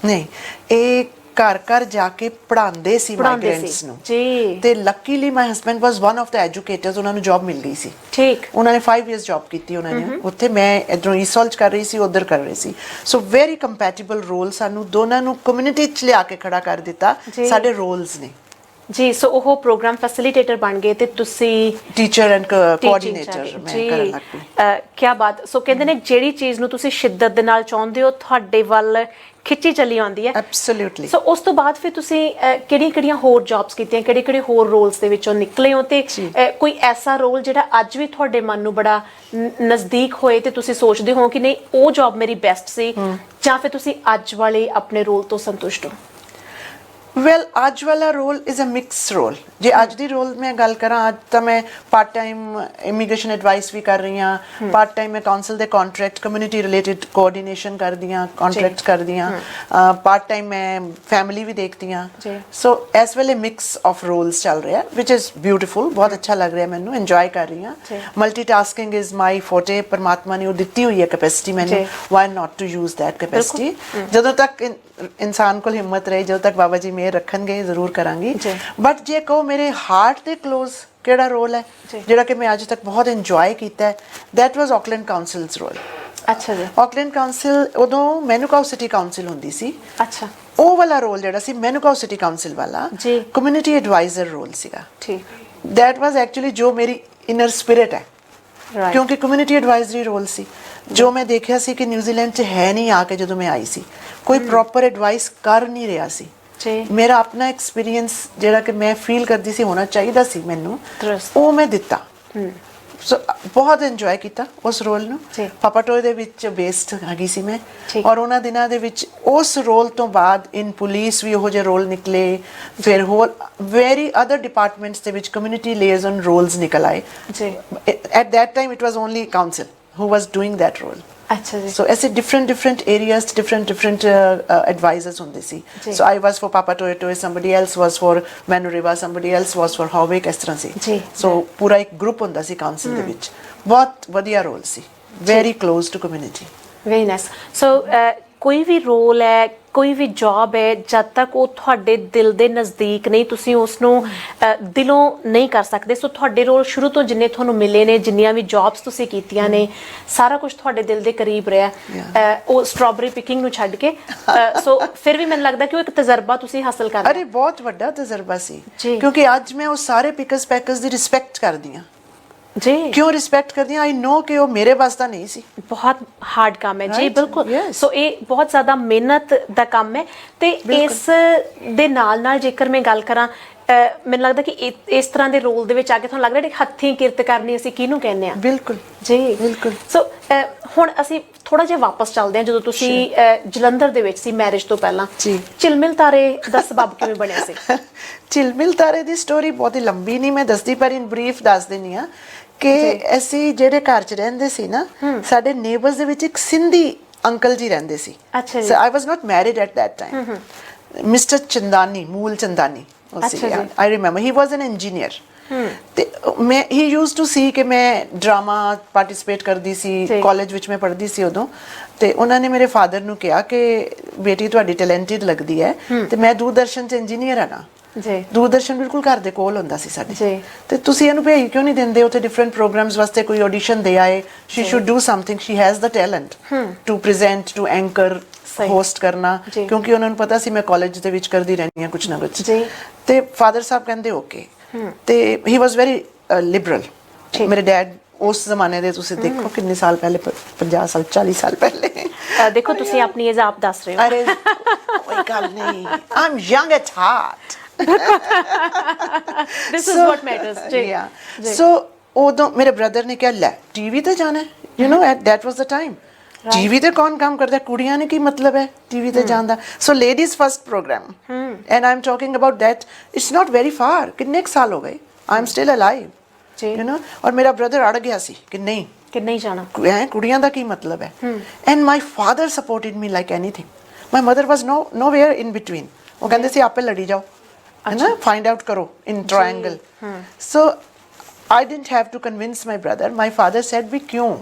ਨਹੀਂ, ਇਹ ਘਰ ਘਰ ਜਾ ਕੇ ਪੜ੍ਹਾਉਂਦੇ ਸੀ ਮਾਈਗ੍ਰੈਂਟਸ ਨੂੰ ਜੀ। ਤੇ luckily my husband was one of the educators, ਉਹਨਾਂ ਨੂੰ ਜੌਬ ਮਿਲ ਗਈ ਸੀ। ਠੀਕ। ਉਹਨਾਂ ਨੇ 5 ਇਅਰਸ ਜੌਬ ਕੀਤੀ ਉਹਨਾਂ ਨੇ ਉੱਥੇ। ਮੈਂ ਇਧਰੋਂ ਈਸੋਲ ਚ ਕਰ ਰਹੀ ਸੀ, ਉਧਰ ਕਰ ਰਹੀ ਸੀ। ਸੋ ਵੈਰੀ ਕੰਪੈਟੀਬਲ ਰੋਲ, ਸਾਨੂੰ ਦੋਨਾਂ ਨੂੰ ਕਮਿਊਨਿਟੀ ਚ ਲਿਆ ਕੇ ਖੜਾ ਕਰ ਦਿੱਤਾ। ਸਾਡੇ ਰੋਲਸ ਨੇ ਜੀ। ਸੋ ਉਹ ਪ੍ਰੋਗਰਾਮ ਫੈਸਿਲਿਟੇਟਰ ਬਣ ਗਏ ਤੇ ਤੁਸੀਂ ਟੀਚਰ ਐਂਡ ਕੋਆਰਡੀਨੇਟਰ ਮੈਂ ਕਰਨ ਲੱਗ ਪਈ। ਕੀ ਬਾਤ। ਸੋ ਕਹਿੰਦੇ ਨੇ ਜਿਹੜੀ ਚੀਜ਼ ਨੂੰ ਤੁਸੀਂ ਸ਼ਿੱਦਤ ਦੇ ਨਾਲ ਚਾਹੁੰਦੇ ਹੋ ਤੁਹਾਡੇ ਵੱਲ ਖਿੱਚੀ ਚੱਲੀ ਆਉਂਦੀ ਹੈ। ਐਬਸੋਲੂਟਲੀ। ਸੋ ਉਸ ਤੋਂ ਬਾਅਦ ਫਿਰ ਤੁਸੀਂ ਕਿਹੜੀਆਂ ਹੋਰ ਜੌਬਸ ਕੀਤੀਆਂ, ਕਿਹੜੇ ਹੋਰ ਰੋਲਸ ਦੇ ਵਿੱਚੋਂ ਨਿਕਲੇ ਹੋ, ਤੇ ਕੋਈ ਐਸਾ ਰੋਲ ਜਿਹੜਾ ਅੱਜ ਵੀ ਤੁਹਾਡੇ ਮਨ ਨੂੰ ਬੜਾ ਨਜ਼ਦੀਕ ਹੋਏ ਤੇ ਤੁਸੀਂ ਸੋਚਦੇ ਹੋ ਕਿ ਨਹੀਂ ਉਹ ਜੌਬ ਮੇਰੀ ਬੈਸਟ ਸੀ, ਜਾਂ ਫਿਰ ਤੁਸੀਂ ਅੱਜ ਵਾਲੇ ਆਪਣੇ ਰੋਲ ਤੋਂ ਸੰਤੁਸ਼ਟ ਹੋ? ਵੈਲ ਅੱਜ ਵਾਲਾ role is a mix role. ਜੇ ਅੱਜ ਦੀ ਰੋਲ ਮੈਂ ਗੱਲ ਕਰਾਂ, ਅੱਜ ਤਾਂ ਮੈਂ ਪਾਰਟ ਟਾਈਮ ਇਮੀਗ੍ਰੇਸ਼ਨ ਐਡਵਾਈਸ ਵੀ ਕਰ ਰਹੀ ਹਾਂ, ਪਾਰਟ ਟਾਈਮ ਮੈਂ ਕਾਉਂਸਲ ਦੇ ਕੰਟਰੈਕਟ ਕਮਿਊਨਿਟੀ ਰਿਲੇਟਡ ਕੋਆਰਡੀਨੇਸ਼ਨ ਕਰਦੀ ਹਾਂ, ਕੰਟਰੈਕਟ ਕਰਦੀ ਹਾਂ, ਪਾਰਟ ਟਾਈਮ ਮੈਂ ਫੈਮਿਲੀ ਵੀ ਦੇਖਦੀ ਹਾਂ। ਸੋ ਇਸ ਵੇਲੇ ਮਿਕਸ ਆਫ ਰੋਲਸ ਚੱਲ ਰਿਹਾ, ਵਿਚ ਇਜ਼ ਬਿਊਟੀਫੁਲ। ਬਹੁਤ ਅੱਛਾ ਲੱਗ ਰਿਹਾ ਮੈਨੂੰ, ਇੰਜੋਏ ਕਰ ਰਹੀ ਹਾਂ। Multitasking is my forte. ਪਰਮਾਤਮਾ ਨੇ ਉਹ ਦਿੱਤੀ ਹੋਈ ਹੈ ਕੈਪੈਸਿਟੀ ਮੈਨੂੰ, why not to use that capacity. ਜਦੋਂ ਤੱਕ ਇਨਸਾਨ ਕੋਲ ਹਿੰਮਤ ਰਹੇ, ਜਦੋਂ ਤੱਕ ਬਾਬਾ ਜੀ ਮੇਰ ਰੱਖਣਗੇ, ਜ਼ਰੂਰ ਕਰਾਂਗੀ। ਬਟ ਜੇ ਕਹੋ ਮੇਰੇ ਹਾਰਟ ਦੇ ਕਲੋਜ਼ ਕਿਹੜਾ ਰੋਲ ਹੈ ਜਿਹੜਾ ਕਿ ਮੈਂ ਅੱਜ ਤੱਕ ਬਹੁਤ ਇੰਜੋਏ ਕੀਤਾ ਹੈ, that was Auckland council's role. ਅੱਛਾ ਜੀ। ਆਕਲੈਂਡ ਕਾਉਂਸਲ ਉਦੋਂ ਮੈਨੂਕਾਓ ਸਿਟੀ ਕਾਉਂਸਲ ਹੁੰਦੀ ਸੀ। ਅੱਛਾ। ਉਹ ਵਾਲਾ ਰੋਲ ਜਿਹੜਾ ਸੀ ਮੈਨੂਕਾਓ ਸਿਟੀ ਕਾਉਂਸਲ ਵਾਲਾ, ਕਮਿਊਨਿਟੀ ਐਡਵਾਈਜ਼ਰ ਰੋਲ ਸੀਗਾ। ਠੀਕ। ਦੈਟ ਵਾਜ਼ ਐਕਚੁਅਲੀ ਜੋ ਮੇਰੀ ਇਨਰ ਸਪਿਰਿਟ ਹੈ, ਕਿਉਂਕਿ ਕਮਿਊਨਿਟੀ ਐਡਵਾਈਜ਼ਰੀ ਰੋਲ ਸੀ ਜੋ ਮੈਂ ਦੇਖਿਆ ਸੀ ਕਿ ਨਿਊਜ਼ੀਲੈਂਡ 'ਚ ਹੈ ਨਹੀਂ। ਆ ਕੇ ਜਦੋਂ ਮੈਂ ਆਈ ਸੀ, ਕੋਈ ਪ੍ਰੋਪਰ ਐਡਵਾਈਸ ਕਰ ਨਹੀਂ ਰਿਹਾ ਸੀ। ਮੇਰਾ ਆਪਣਾ ਐਕਸਪੀਰੀਅੰਸ ਜਿਹੜਾ ਕਿ ਮੈਂ ਫੀਲ ਕਰਦੀ ਸੀ ਹੋਣਾ ਚਾਹੀਦਾ ਸੀ ਮੈਨੂੰ, ਉਹ ਮੈਂ ਦਿੱਤਾ। ਸੋ ਬਹੁਤ ਇੰਜੋਏ ਕੀਤਾ ਉਸ ਰੋਲ ਨੂੰ। ਪਾਪਾ ਟੋਏ ਦੇ ਵਿੱਚ ਬੇਸਡ ਹੈਗੀ ਸੀ ਮੈਂ, ਔਰ ਉਹਨਾਂ ਦਿਨਾਂ ਦੇ ਵਿੱਚ ਉਸ ਰੋਲ ਤੋਂ ਬਾਅਦ ਇਨ ਪੁਲਿਸ ਵੀ ਉਹੋ ਜਿਹੇ ਰੋਲ ਨਿਕਲੇ, ਫਿਰ ਹੋਰ ਵੈਰੀ ਅਦਰ ਡਿਪਾਰਟਮੈਂਟਸ ਦੇ ਵਿੱਚ ਕਮਿਊਨਿਟੀ ਲਿਏਜ਼ਨ ਰੋਲਸ ਨਿਕਲ ਆਏ। At that time it was only council who was doing that role. ਅੱਛਾ ਜੀ। So ऐसे different areas, different advisors ਹੁੰਦੇ ਸੀ। So I was for Papa Toyoto, somebody else was for Manuriva, somebody else was for Howick, ਇਸ ਤਰ੍ਹਾਂ ਸੀ। So ਪੂਰਾ ਇੱਕ group ਹੁੰਦਾ ਸੀ council ਦੇ ਵਿੱਚ। ਬਹੁਤ ਵਧੀਆ ਰੋਲ ਸੀ, very close to community. Very nice. So ਕੋਈ ਵੀ ਰੋਲ ਹੈ, ਕੋਈ ਵੀ ਜੌਬ ਹੈ, ਜਦ ਤੱਕ ਉਹ ਤੁਹਾਡੇ ਦਿਲ ਦੇ ਨਜ਼ਦੀਕ ਨਹੀਂ, ਤੁਸੀਂ ਉਸ ਨੂੰ ਦਿਲੋਂ ਨਹੀਂ ਕਰ ਸਕਦੇ। ਸੋ ਤੁਹਾਡੇ ਰੋਲ ਸ਼ੁਰੂ ਤੋਂ ਜਿੰਨੇ ਤੁਹਾਨੂੰ ਮਿਲੇ ਨੇ, ਜਿੰਨੀਆਂ ਵੀ ਜੌਬਸ ਤੁਸੀਂ ਕੀਤੀਆਂ ਨੇ, ਸਾਰਾ ਕੁਝ ਤੁਹਾਡੇ ਦਿਲ ਦੇ ਕਰੀਬ ਰਿਹਾ, ਉਹ ਸਟ੍ਰਾਬੇਰੀ ਪਿਕਿੰਗ ਨੂੰ ਛੱਡ ਕੇ। ਸੋ ਫਿਰ ਵੀ ਮੈਨੂੰ ਲੱਗਦਾ ਕਿ ਉਹ ਇੱਕ ਤਜਰਬਾ ਤੁਸੀਂ ਹਾਸਲ ਕਰ ਰਹੇ। ਅਰੇ ਬਹੁਤ ਵੱਡਾ ਤਜਰਬਾ ਸੀ, ਕਿਉਂਕਿ ਅੱਜ ਮੈਂ ਉਹ ਸਾਰੇ ਪਿਕਰਸ ਪੈਕਰਸ ਦੀ ਰਿਸਪੈਕਟ ਕਰਦੀ ਹਾਂ। ਜੀ ਕਿਉਂ ਰਿਸਪੈਕਟ ਕਰਦੀ ਹਾਂ? ਆਈ ਨੋ ਕਿ ਉਹ ਮੇਰੇ ਬਸ ਦਾ ਨਹੀਂ ਸੀ। ਬਹੁਤ ਹਾਰਡ ਕੰਮ ਹੈ ਜੀ। ਬਿਲਕੁਲ। ਸੋ ਇਹ ਬਹੁਤ ਜ਼ਿਆਦਾ ਮਿਹਨਤ ਦਾ ਕੰਮ ਹੈ, ਤੇ ਇਸ ਦੇ ਨਾਲ ਜੇਕਰ ਮੈਂ ਗੱਲ ਕਰਾਂ, ਮੈਨੂੰ ਲੱਗਦਾ ਕਿ ਇਸ ਤਰ੍ਹਾਂ ਦੇ ਰੋਲ ਦੇ ਵਿੱਚ ਆ ਕੇ ਤੁਹਾਨੂੰ ਲੱਗ ਰਿਹਾ ਕਿ ਹੱਥੀਂ ਕਿਰਤ ਕਰਨੀ ਅਸੀਂ ਕਿਹਨੂੰ ਕਹਿੰਦੇ ਆ? ਬਿਲਕੁਲ ਜੀ ਬਿਲਕੁਲ। ਸੋ ਹੁਣ ਅਸੀਂ ਥੋੜਾ ਜਿਹਾ ਵਾਪਸ ਚੱਲਦੇ ਹਾਂ, ਜਦੋਂ ਤੁਸੀਂ ਜਲੰਧਰ ਦੇ ਵਿੱਚ ਸੀ ਮੈਰਿਜ ਤੋਂ ਪਹਿਲਾਂ, ਜੀ, ਝਿਲਮਿਲ ਤਾਰੇ ਦਾ ਸਬਬ ਕਿਵੇਂ ਬਣਿਆ ਸੀ? ਝਿਲਮਿਲ ਤਾਰੇ ਦੀ ਸਟੋਰੀ ਬਹੁਤ ਹੀ ਲੰਬੀ ਨਹੀਂ ਮੈਂ ਦੱਸਦੀ, ਪਰ ਇਨ ਬਰੀਫ ਦੱਸ ਦਿੰਦੀ ਆ ਕਿ ਅਸੀਂ ਜਿਹੜੇ ਘਰ 'ਚ ਰਹਿੰਦੇ ਸੀ ਨਾ, ਸਾਡੇ ਨੇਬਰਸ ਦੇ ਵਿੱਚ ਇੱਕ ਸਿੰਧੀ ਅੰਕਲ ਜੀ ਰਹਿੰਦੇ ਸੀ। ਅੱਛਾ ਜੀ। So I was not married at that time. Mister Chandani, Mool Chandani C. I remember he was N engineer. ਤੇ ਮੈਂ ਹੀ ਯੂਜ਼ਡ ਟੂ ਸੀ ਕਿ ਮੈਂ ਡਰਾਮਾ ਪਾਰਟਿਸਿਪੇਟ ਕਰਦੀ ਸੀ, ਕਾਲਜ ਵਿੱਚ ਮੈਂ ਪੜ੍ਹਦੀ ਸੀ ਉਦੋਂ। ਤੇ ਉਹਨਾਂ ਨੇ ਮੇਰੇ ਫਾਦਰ ਨੂੰ ਕਿਹਾ ਕਿ ਬੇਟੀ ਤੁਹਾਡੀ ਟੈਲੈਂਟਡ ਲੱਗਦੀ ਹੈ ਤੇ ਮੈਂ ਦੂਰਦਰਸ਼ਨ 'ਚ ਇੰਜੀਨੀਅਰ ਹਾਂ ਨਾ ਜੀ। ਦੂਰਦਰਸ਼ਨ ਬਿਲਕੁਲ ਘਰ ਦੇ ਕੋਲ ਹੁੰਦਾ ਸੀ ਸਾਡੇ ਜੀ। ਤੇ ਤੁਸੀਂ ਇਹਨੂੰ ਭੇਜ ਕਿਉਂ ਨਹੀਂ ਦਿੰਦੇ ਉੱਥੇ ਡਿਫਰੈਂਟ ਪ੍ਰੋਗਰਾਮਸ ਵਾਸਤੇ? ਕੋਈ ਆਡੀਸ਼ਨ ਦੇ ਆਏ। She should do something, she has the talent to present, to anchor, host ਕਰਨਾ, ਕਿਉਂਕਿ ਉਹਨਾਂ ਨੂੰ ਪਤਾ ਸੀ ਮੈਂ ਕਾਲਜ ਦੇ ਵਿੱਚ ਕਰਦੀ ਰਹਿੰਦੀ ਹਾਂ ਕੁਛ ਨਾ ਕੁਛ। ਤੇ ਫਾਦਰ ਸਾਹਿਬ ਕਹਿੰਦੇ ਓਕੇ। ਤੇ ਹੀ ਵਾਸ ਵੈਰੀ ਲਿਬਰਲ। ਮੇਰੇ ਡੈਡ ਉਸ ਜ਼ਮਾਨੇ ਦੇ, ਤੁਸੀਂ ਦੇਖੋ ਕਿੰਨੇ ਸਾਲ ਪਹਿਲੇ, 50 ਸਾਲ 40 ਸਾਲ ਪਹਿਲੇ। ਦੇਖੋ ਤੁਸੀਂ ਆਪਣੀ ਏਜ ਆਪ ਦੱਸ ਰਹੇ ਹੋ। ਅਰੇ ਕੋਈ ਗੱਲ ਨਹੀਂ, I am young at heart. This is what matters. जी. So ਉਦੋਂ ਮੇਰੇ ਬ੍ਰਦਰ ਨੇ ਕਿਹਾ ਲੈ ਟੀਵੀ ਤੇ ਜਾਣਾ, you know at that was the time। TV ਤੇ ਕੌਣ ਕੰਮ ਕਰਦਾ, ਕੁੜੀਆਂ ਨੇ ਕੀ ਮਤਲਬ ਹੈ ਟੀਵੀ ਤੇ ਜਾਣ ਦਾ? So ladies first program, and I am talking about that, it's not very far. ਕਿੰਨੇ ਸਾਲ ਹੋ ਗਏ, I am still alive, you know. ਔਰ ਮੇਰਾ ਬ੍ਰਦਰ ਅੜ ਗਿਆ ਸੀ ਕਿ ਨਹੀਂ ਜਾਣਾ, ਕੁੜੀਆਂ ਦਾ ਕੀ ਮਤਲਬ ਹੈ। And my father supported me like anything. My mother was nowhere in between. ਉਹ ਕਹਿੰਦੇ ਸੀ ਆਪੇ ਲੜੀ ਜਾਓ, ਹੈ ਨਾ, find out karo in triangle। So I didn't have to convince my brother। My father said ਵੀ ਕਿਉਂ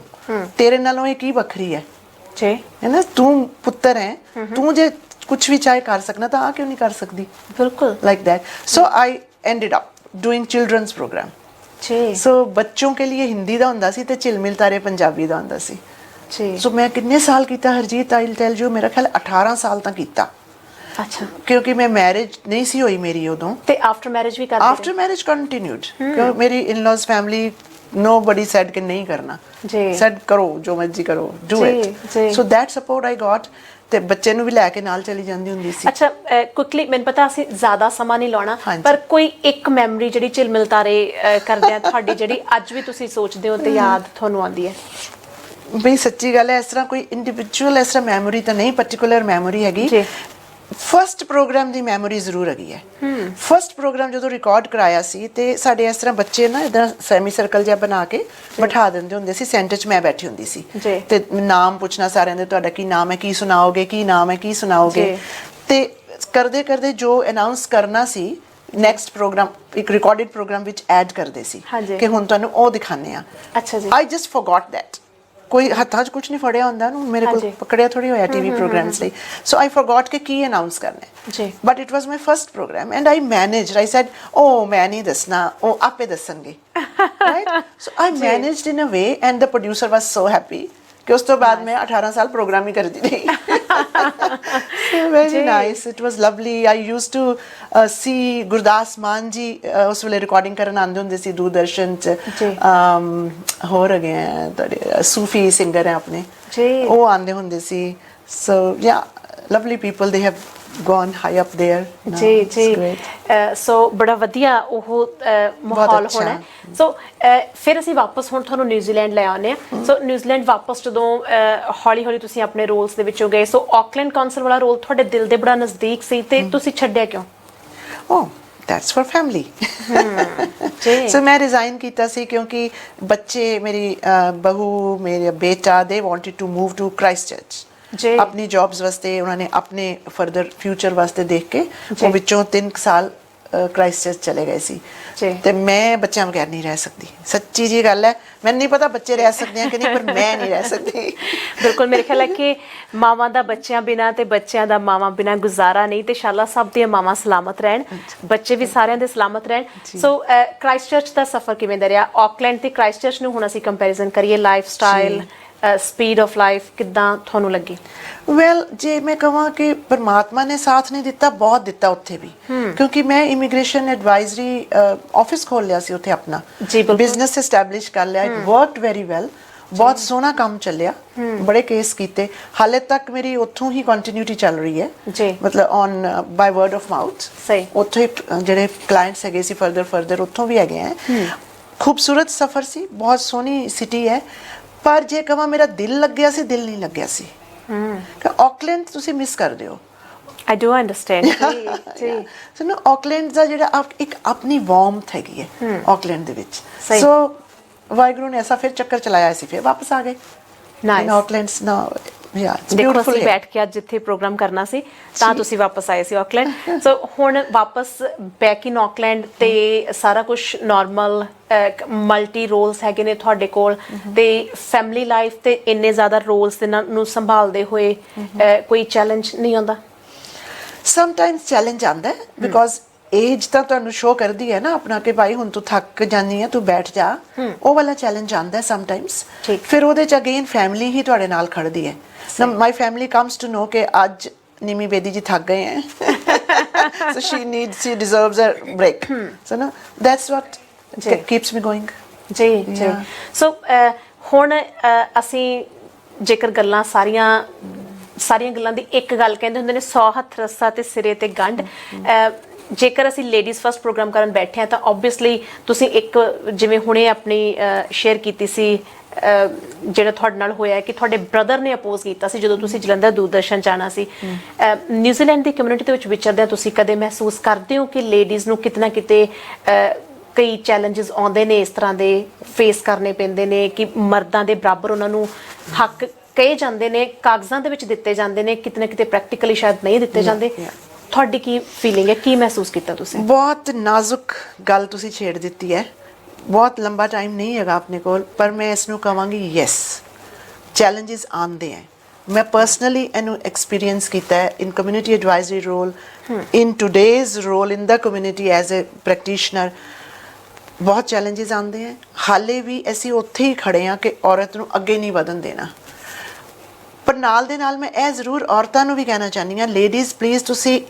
ਤੇਰੇ ਨਾਲੋਂ ਇਹ ਕੀ ਵੱਖਰੀ ਹੈ ਜੀ, ਹੈ ਨਾ, ਤੂੰ ਪੁੱਤਰ ਹੈ, ਤੂੰ ਜੇ ਕੁਝ ਵੀ ਚਾਹੇ ਕਰ ਸਕਣਾ ਤਾਂ ਆ ਕਿਉਂ ਨਹੀਂ ਕਰ ਸਕਦੀ? ਬਿਲਕੁਲ like that। So I ended up doing children's program ਜੀ। So ਬੱਚੋਂ ਕੇ ਲਈ ਹਿੰਦੀ ਦਾ ਹੁੰਦਾ ਸੀ ਤੇ ਝਿਲਮਿਲ ਤਾਰੇ ਪੰਜਾਬੀ ਦਾ ਹੁੰਦਾ ਸੀ ਜੀ। So ਮੈਂ ਕਿੰਨੇ ਸਾਲ ਕੀਤਾ ਹਰਜੀਤ? I'll tell you, ਮੇਰਾ ਖਿਆਲ 18 ਸਾਲ ਤਾਂ ਕੀਤਾ। ਅੱਛਾ, ਕਿਉਂਕਿ ਮੈਂ ਮੈਰਿਜ ਨਹੀਂ ਸੀ ਹੋਈ ਮੇਰੀ ਉਦੋਂ। ਤੇ ਆਫਟਰ ਮੈਰਿਜ ਵੀ ਕਰਦੇ? ਆਫਟਰ ਮੈਰਿਜ ਕੰਟੀਨਿਊਡ, ਕਿਉਂਕਿ ਮੇਰੀ ਇਨ-ਲॉज ਫੈਮਿਲੀ nobody said ਕਿ ਨਹੀਂ ਕਰਨਾ ਜੀ, said ਕਰੋ ਜੋ ਮਰਜ਼ੀ ਕਰੋ, do it। so that support I got। ਤੇ ਬੱਚੇ ਨੂੰ ਵੀ ਲੈ ਕੇ ਨਾਲ ਚਲੀ ਜਾਂਦੀ ਹੁੰਦੀ ਸੀ। ਅੱਛਾ, ਕੁਇਕਲੀ, ਮੈਨੂੰ ਪਤਾ ਅਸੀਂ ਜ਼ਿਆਦਾ ਸਮਾਂ ਨਹੀਂ ਲਾਉਣਾ, ਪਰ ਕੋਈ ਇੱਕ ਮੈਮਰੀ ਜਿਹੜੀ ਝਿਲਮਿਲ ਤਾਰੇ ਕਰਦੇ ਆ ਤੁਹਾਡੀ, ਜਿਹੜੀ ਅੱਜ ਵੀ ਤੁਸੀਂ ਸੋਚਦੇ ਹੋ ਤੇ ਯਾਦ ਤੁਹਾਨੂੰ ਆਉਂਦੀ ਹੈ? ਬਈ ਸੱਚੀ ਗੱਲ ਹੈ, ਇਸ ਤਰ੍ਹਾਂ ਕੋਈ ਇੰਡੀਵਿਜੂਅਲ ਇਸ ਤਰ੍ਹਾਂ ਮੈਮੋਰੀ ਤਾਂ ਨਹੀਂ, ਪਰਟੀਕੂਲਰ ਮੈਮੋਰੀ ਹੈਗੀ। ਫਸਟ ਪ੍ਰੋਗਰਾਮ ਦੀ ਮੈਮੋਰੀ ਜ਼ਰੂਰ ਹੈਗੀ ਹੈ। ਫਸਟ ਪ੍ਰੋਗਰਾਮ ਜਦੋਂ ਰਿਕਾਰਡ ਕਰਾਇਆ ਸੀ ਤੇ ਸਾਡੇ ਇਸ ਤਰ੍ਹਾਂ ਬੱਚੇ ਨਾ ਇਦਾਂ ਸੈਮੀ ਸਰਕਲ ਜਿਹਾ ਬਣਾ ਕੇ ਬਿਠਾ ਦਿੰਦੇ ਹੁੰਦੇ ਸੀ, ਸੈਂਟਰ 'ਚ ਮੈਂ ਬੈਠੀ ਹੁੰਦੀ ਸੀ ਤੇ ਨਾਮ ਪੁੱਛਣਾ ਸਾਰਿਆਂ ਦੇ, ਤੁਹਾਡਾ ਕੀ ਨਾਮ ਹੈ, ਕੀ ਸੁਣਾਓਗੇ, ਕੀ ਨਾਮ ਹੈ, ਕੀ ਸੁਣਾਓਗੇ। ਤੇ ਕਰਦੇ ਕਰਦੇ ਜੋ ਅਨਾਉਂਸ ਕਰਨਾ ਸੀ ਨੈਕਸਟ ਪ੍ਰੋਗਰਾਮ ਇੱਕ ਰਿਕਾਰਡਡ ਪ੍ਰੋਗਰਾਮ ਵਿੱਚ ਐਡ ਕਰਦੇ ਸੀ ਕਿ ਹੁਣ ਤੁਹਾਨੂੰ ਉਹ ਦਿਖਾਣੇ ਆ। ਅੱਛਾ ਜੀ। I just forgot that. ਕੋਈ ਹੱਥਾਂ 'ਚ ਕੁਝ ਨਹੀਂ ਫੜਿਆ ਹੁੰਦਾ ਨੂੰ, ਮੇਰੇ ਕੋਲ ਪਕੜਿਆ ਥੋੜੀ ਹੋਇਆ ਟੀਵੀ ਪ੍ਰੋਗਰਾਮਸ ਲਈ। ਸੋ ਆਈ ਫੋਰਗੋਟ ਕਿ ਕੀ ਅਨਾਉਂਸ ਕਰਨਾ ਹੈ। But it was my first program and I managed. I said oh ਮੈਂ ਨਹੀਂ ਦੱਸਣਾ, ਉਹ ਆਪੇ ਦੱਸਣਗੇ, right. So I managed in a way and the producer was so happy ਕਿ ਉਸ ਤੋਂ ਬਾਅਦ ਮੈਂ 18 ਸਾਲ ਪ੍ਰੋਗਰਾਮ ਹੀ ਕਰਦੀ ਰਹੀ। Very nice, it was lovely. I used to see Gurdas Maan ji ਉਸ ਵੇਲੇ ਰਿਕਾਰਡਿੰਗ ਕਰਨ ਆਉਂਦੇ ਹੁੰਦੇ ਸੀ ਦੂਰਦਰਸ਼ਨ 'ਚ। ਹੋਰ ਹੈਗੇ ਆ ਤੁਹਾਡੇ ਸੂਫੀ ਸਿੰਗਰ ਹੈ ਆਪਣੇ, ਉਹ ਆਉਂਦੇ ਹੁੰਦੇ ਸੀ। ਸੋ ਯਾ Lovely people, they have gone high up there ਜੀ। ਸੋ ਬੜਾ ਵਧੀਆ ਉਹ ਮਾਹੌਲ ਹੋਣਾ। ਸੋ ਫਿਰ ਅਸੀਂ ਵਾਪਸ ਹੁਣ ਤੁਹਾਨੂੰ ਨਿਊਜ਼ੀਲੈਂਡ ਲੈ ਆਉਂਦੇ ਹਾਂ। ਸੋ ਨਿਊਜ਼ੀਲੈਂਡ ਵਾਪਸ ਜਦੋਂ ਹੌਲੀ ਹੌਲੀ ਤੁਸੀਂ ਆਪਣੇ ਰੋਲਸ ਦੇ ਵਿੱਚੋਂ ਗਏ, ਸੋ ਆਕਲੈਂਡ ਕਾਉਂਸਲ ਵਾਲਾ ਰੋਲ ਤੁਹਾਡੇ ਦਿਲ ਦੇ ਬੜਾ ਨਜ਼ਦੀਕ ਸੀ ਤੇ ਤੁਸੀਂ ਛੱਡਿਆ ਕਿਉਂ? ਓ that's for family। ਸੋ ਮੈਂ ਰਿਜ਼ਾਈਨ ਕੀਤਾ ਸੀ ਕਿਉਂਕਿ ਬੱਚੇ, ਮੇਰੀ ਬਹੂ, ਮੇਰਾ ਬੇਟਾ, they wanted to move to Christchurch ਆਪਣੀ ਜੌਬਸ ਵਾਸਤੇ। ਉਹਨਾਂ ਨੇ ਆਪਣੇ ਫਰਦਰ ਫਿਊਚਰ ਵਾਸਤੇ ਦੇਖ ਕੇ ਉਹ ਵਿੱਚੋਂ 3 ਸਾਲ ਕ੍ਰਾਈਸਟਚਰਚ ਚਲੇ ਗਏ ਸੀ। ਤੇ ਮੈਂ ਬੱਚਿਆਂ ਬਗੈਰ ਨਹੀਂ ਰਹਿ ਸਕਦੀ, ਸੱਚੀ ਜੀ ਗੱਲ ਹੈ। ਮੈਨੂੰ ਨਹੀਂ ਪਤਾ ਬੱਚੇ ਰਹਿ ਸਕਦੇ ਆ ਕਿ ਨਹੀਂ, ਪਰ ਮੈਂ ਨਹੀਂ ਰਹਿ ਸਕਦੀ। ਬਿਲਕੁਲ, ਮੇਰੇ ਖਿਆਲ ਹੈ ਕਿ ਮਾਵਾਂ ਦਾ ਬੱਚਿਆਂ ਬਿਨਾਂ ਤੇ ਬੱਚਿਆਂ ਦਾ ਮਾਵਾਂ ਬਿਨਾਂ ਗੁਜ਼ਾਰਾ ਨਹੀਂ। ਤੇ ਇੰਸ਼ਾਅੱਲਾ ਸਭ ਦੀਆਂ ਮਾਵਾਂ ਸਲਾਮਤ ਰਹਿਣ, ਬੱਚੇ ਵੀ ਸਾਰਿਆਂ ਦੇ ਸਲਾਮਤ ਰਹਿਣ। ਸੋ ਕ੍ਰਾਈਸਟਚਰਚ ਦਾ ਸਫ਼ਰ ਕਿਵੇਂ ਦਾ ਰਿਹਾ? ਆਕਲੈਂਡ ਤੇ ਕ੍ਰਾਈਸਟਚਰਚ ਨੂੰ ਹੁਣ ਅਸੀਂ ਕੰਪੈਰੀਜ਼ਨ ਕਰੀਏ, life style, speed of life ਕਿੱਦਾਂ ਤੁਹਾਨੂੰ ਲੱਗੀ? ਵੈਲ, ਜੇ ਮੈਂ ਕਹਾਂ ਕਿ ਪਰਮਾਤਮਾ ਨੇ ਸਾਥ ਨਹੀਂ ਦਿੱਤਾ, ਬਹੁਤ ਦਿੱਤਾ ਉੱਥੇ ਵੀ। ਕਿਉਂਕਿ ਮੈਂ ਇਮੀਗ੍ਰੇਸ਼ਨ ਐਡਵਾਈਜ਼ਰੀ ਆਫਿਸ ਖੋਲ ਲਿਆ ਸੀ ਉੱਥੇ, ਆਪਣਾ ਬਿਜ਼ਨਸ ਐਸਟੈਬਲਿਸ਼ ਕਰ ਲਿਆ। It worked very well. ਬਹੁਤ ਸੋਹਣਾ ਕੰਮ ਚੱਲਿਆ, ਬੜੇ ਕੇਸ ਕੀਤੇ, ਹਾਲੇ ਤੱਕ ਮੇਰੀ ਉੱਥੋਂ ਹੀ ਕੰਟੀਨਿਊਟੀ ਚੱਲ ਰਹੀ ਹੈ ਜੀ। ਮਤਲਬ on by word of mouth. ਸਹੀ। ਉੱਥੇ ਜਿਹੜੇ ਕਲਾਇੰਟਸ ਹੈਗੇ ਸੀ ਫਰਦਰ ਉੱਥੋਂ ਵੀ ਹੈਗੇ ਹੈ। ਖੂਬਸੂਰਤ ਸਫ਼ਰ ਸੀ, ਬਹੁਤ ਸੋਹਣੀ ਸਿਟੀ ਹੈ, ਪਰ ਜੇ ਕਹਾਂ ਮੇਰਾ ਦਿਲ ਲੱਗਿਆ ਸੀ, ਦਿਲ ਨਹੀਂ ਲੱਗਿਆ ਸੀ। ਆਕਲੈਂਡ ਤੁਸੀਂ ਮਿਸ ਕਰਦੇ ਹੋ। I do understand ਜੀ। ਸੋ ਨਾ ਆਕਲੈਂਡ ਦਾ ਜਿਹੜਾ ਇੱਕ ਆਪਣੀ ਵਾਰਮਥ ਹੈਗੀ ਹੈ ਆਕਲੈਂਡ ਦੇ ਵਿੱਚ। ਸਹੀ। ਸੋ ਵਾਹਿਗੁਰੂ ਨੇ ਐਸਾ ਫਿਰ ਚੱਕਰ ਚਲਾਇਆ ਸੀ, ਫਿਰ ਵਾਪਸ ਆ ਗਏ ਨਾਈਸ। ਆਕਲੈਂਡਸ ਨਾ ਦੇਖੋ ਅਸੀਂ ਬੈਠ ਕੇ ਅੱਜ ਜਿੱਥੇ ਪ੍ਰੋਗਰਾਮ ਕਰਨਾ ਸੀ ਤਾਂ ਤੁਸੀਂ ਵਾਪਸ ਆਏ ਸੀ ਆਕਲੈਂਡ। ਸੋ ਹੁਣ ਵਾਪਸ ਬੈਕ ਇਨ ਆਕਲੈਂਡ ਤੇ ਸਾਰਾ ਕੁਝ ਨਾਰਮਲ, ਮਲਟੀ ਰੋਲਸ ਹੈਗੇ ਨੇ ਤੁਹਾਡੇ ਕੋਲ, ਤੇ ਫੈਮਿਲੀ ਲਾਈਫ ਤੇ ਇੰਨੇ ਜ਼ਿਆਦਾ ਰੋਲਸ ਦੇ ਨੂੰ ਸੰਭਾਲਦੇ ਹੋਏ ਕੋਈ ਚੈਲੰਜ ਨਹੀਂ ਆਉਂਦਾ? ਸਮਟਾਈਮਸ ਚੈਲੰਜ ਆਉਂਦਾ ਹੈ, ਬਿਕੋਜ਼ ਏਜ ਤਾਂ ਤੁਹਾਨੂੰ ਸ਼ੋ ਕਰਦੀ ਹੈ ਨਾ ਆਪਣਾ ਕਿ ਭਾਈ ਹੁਣ ਤੂੰ ਥੱਕ ਜਾਨੀ ਹੈ, ਤੂੰ ਬੈਠ ਜਾ, ਉਹ ਵਾਲਾ ਚੈਲੰਜ ਆਉਂਦਾ ਹੈ ਸਮਟਾਈਮਸ। ਫਿਰ ਉਹਦੇ ਚ ਅਗੇਨ ਫੈਮਿਲੀ ਹੀ ਤੁਹਾਡੇ ਨਾਲ ਖੜਦੀ ਹੈ। My family comes to know ਕਿ ਅੱਜ ਨਿਮੀ ਬੇਦੀ ਜੀ ਥੱਕ ਗਏ ਹੈ, so she deserves a break, so no, that's what keeps me going। ਜੀ। ਸੋ ਹੁਣ ਅਸੀਂ ਜੇਕਰ ਗੱਲਾਂ ਸਾਰੀਆਂ ਗੱਲਾਂ ਦੀ ਇੱਕ ਗੱਲ ਕਹਿੰਦੇ ਹੁੰਦੇ ਨੇ, 100 ਹੱਥ ਰੱਸਾ ਤੇ ਸਿਰੇ ਤੇ ਗੰਢ। ਜੇਕਰ ਅਸੀਂ ਲੇਡੀਜ਼ ਫਸਟ ਪ੍ਰੋਗਰਾਮ ਕਰਨ ਬੈਠੇ ਹਾਂ ਤਾਂ ਓਬਵੀਅਸਲੀ ਤੁਸੀਂ ਇੱਕ ਜਿਵੇਂ ਹੁਣੇ ਆਪਣੀ ਸ਼ੇਅਰ ਕੀਤੀ ਸੀ ਜਿਹੜਾ ਤੁਹਾਡੇ ਨਾਲ ਹੋਇਆ ਕਿ ਤੁਹਾਡੇ ਬ੍ਰਦਰ ਨੇ ਅਪੋਜ਼ ਕੀਤਾ ਸੀ ਜਦੋਂ ਤੁਸੀਂ ਜਲੰਧਰ ਦੂਰਦਰਸ਼ਨ ਜਾਣਾ ਸੀ। ਨਿਊਜ਼ੀਲੈਂਡ ਦੀ ਕਮਿਊਨਿਟੀ ਦੇ ਵਿੱਚ ਵਿਚਰਦਿਆਂ ਤੁਸੀਂ ਕਦੇ ਮਹਿਸੂਸ ਕਰਦੇ ਹੋ ਕਿ ਲੇਡੀਜ਼ ਨੂੰ ਕਿਤੇ ਨਾ ਕਿਤੇ ਕਈ ਚੈਲੰਜਸ ਆਉਂਦੇ ਨੇ, ਇਸ ਤਰ੍ਹਾਂ ਦੇ ਫੇਸ ਕਰਨੇ ਪੈਂਦੇ ਨੇ ਕਿ ਮਰਦਾਂ ਦੇ ਬਰਾਬਰ ਉਹਨਾਂ ਨੂੰ ਹੱਕ ਕਹੇ ਜਾਂਦੇ ਨੇ, ਕਾਗਜ਼ਾਂ ਦੇ ਵਿੱਚ ਦਿੱਤੇ ਜਾਂਦੇ ਨੇ, ਕਿਤੇ ਨਾ ਕਿਤੇ ਪ੍ਰੈਕਟੀਕਲੀ ਸ਼ਾਇਦ ਨਹੀਂ ਦਿੱਤੇ ਜਾਂਦੇ? ਤੁਹਾਡੀ ਕੀ ਫੀਲਿੰਗ ਹੈ, ਕੀ ਮਹਿਸੂਸ ਕੀਤਾ ਤੁਸੀਂ? ਬਹੁਤ ਨਾਜ਼ੁਕ ਗੱਲ ਤੁਸੀਂ ਛੇੜ ਦਿੱਤੀ ਹੈ। ਬਹੁਤ ਲੰਬਾ ਟਾਈਮ ਨਹੀਂ ਹੈਗਾ ਆਪਣੇ ਕੋਲ, ਪਰ ਮੈਂ ਇਸ ਨੂੰ ਕਹਾਂਗੀ ਯੈਸ, ਚੈਲੰਜਸ ਆਉਂਦੇ ਹੈ। ਮੈਂ ਪਰਸਨਲੀ ਇਹਨੂੰ ਐਕਸਪੀਰੀਅੰਸ ਕੀਤਾ ਹੈ in community advisory role, in today's role in the community as a practitioner. ਬਹੁਤ ਚੈਲੰਜਸ ਆਉਂਦੇ ਹੈ। ਹਾਲੇ ਵੀ ਅਸੀਂ ਉੱਥੇ ਹੀ ਖੜੇ ਹਾਂ ਕਿ ਔਰਤ ਨੂੰ ਅੱਗੇ ਨਹੀਂ ਵਧਣ ਦੇਣਾ। ਪਰ ਨਾਲ ਦੇ ਨਾਲ ਮੈਂ ਇਹ ਜ਼ਰੂਰ ਔਰਤਾਂ ਨੂੰ ਵੀ ਕਹਿਣਾ ਚਾਹੁੰਦੀ ਹਾਂ, ਲੇਡੀਜ਼ ਪਲੀਜ਼ ਤੁਸੀਂ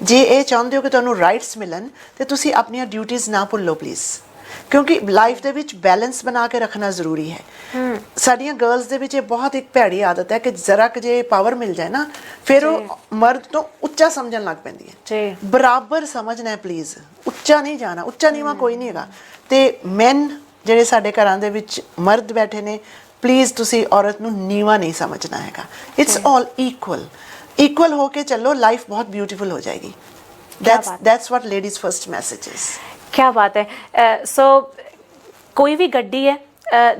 ਜੇ ਇਹ ਚਾਹੁੰਦੇ ਹੋ ਕਿ ਤੁਹਾਨੂੰ ਰਾਈਟਸ ਮਿਲਣ ਤੇ ਤੁਸੀਂ ਆਪਣੀਆਂ ਡਿਊਟੀਜ਼ ਨਾ ਭੁੱਲੋ ਪਲੀਜ਼, ਕਿਉਂਕਿ ਲਾਈਫ ਦੇ ਵਿੱਚ ਬੈਲੈਂਸ ਬਣਾ ਕੇ ਰੱਖਣਾ ਜ਼ਰੂਰੀ ਹੈ। ਸਾਡੀਆਂ ਗਰਲਸ ਦੇ ਵਿੱਚ ਇਹ ਬਹੁਤ ਇੱਕ ਭੈੜੀ ਆਦਤ ਹੈ ਕਿ ਜ਼ਰਾ ਕੁ ਜੇ ਪਾਵਰ ਮਿਲ ਜਾਏ ਨਾ, ਫਿਰ ਉਹ ਮਰਦ ਤੋਂ ਉੱਚਾ ਸਮਝਣ ਲੱਗ ਪੈਂਦੀ ਹੈ। ਬਰਾਬਰ ਸਮਝਣਾ ਹੈ ਪਲੀਜ਼, ਉੱਚਾ ਨਹੀਂ ਜਾਣਾ, ਉੱਚਾ ਨੀਵਾਂ ਕੋਈ ਨਹੀਂ ਹੈਗਾ। ਤੇ ਮੈਨ ਜਿਹੜੇ ਸਾਡੇ ਘਰਾਂ ਦੇ ਵਿੱਚ ਮਰਦ ਬੈਠੇ ਨੇ, ਪਲੀਜ਼ ਤੁਸੀਂ ਔਰਤ ਨੂੰ ਨੀਵਾਂ ਨਹੀਂ ਸਮਝਣਾ ਹੈਗਾ। ਇਟਸ ਆਲ ਇਕੁਅਲ ਹੋ ਕੇ ਚੱਲੋ, ਲਾਈਫ ਬਹੁਤ ਬਿਊਟੀਫੁਲ ਹੋ ਜਾਏਗੀ। that's what ladies first message is। ਕਿਆ ਬਾਤ ਹੈ। ਸੋ ਕੋਈ ਵੀ ਗੱਡੀ ਹੈ,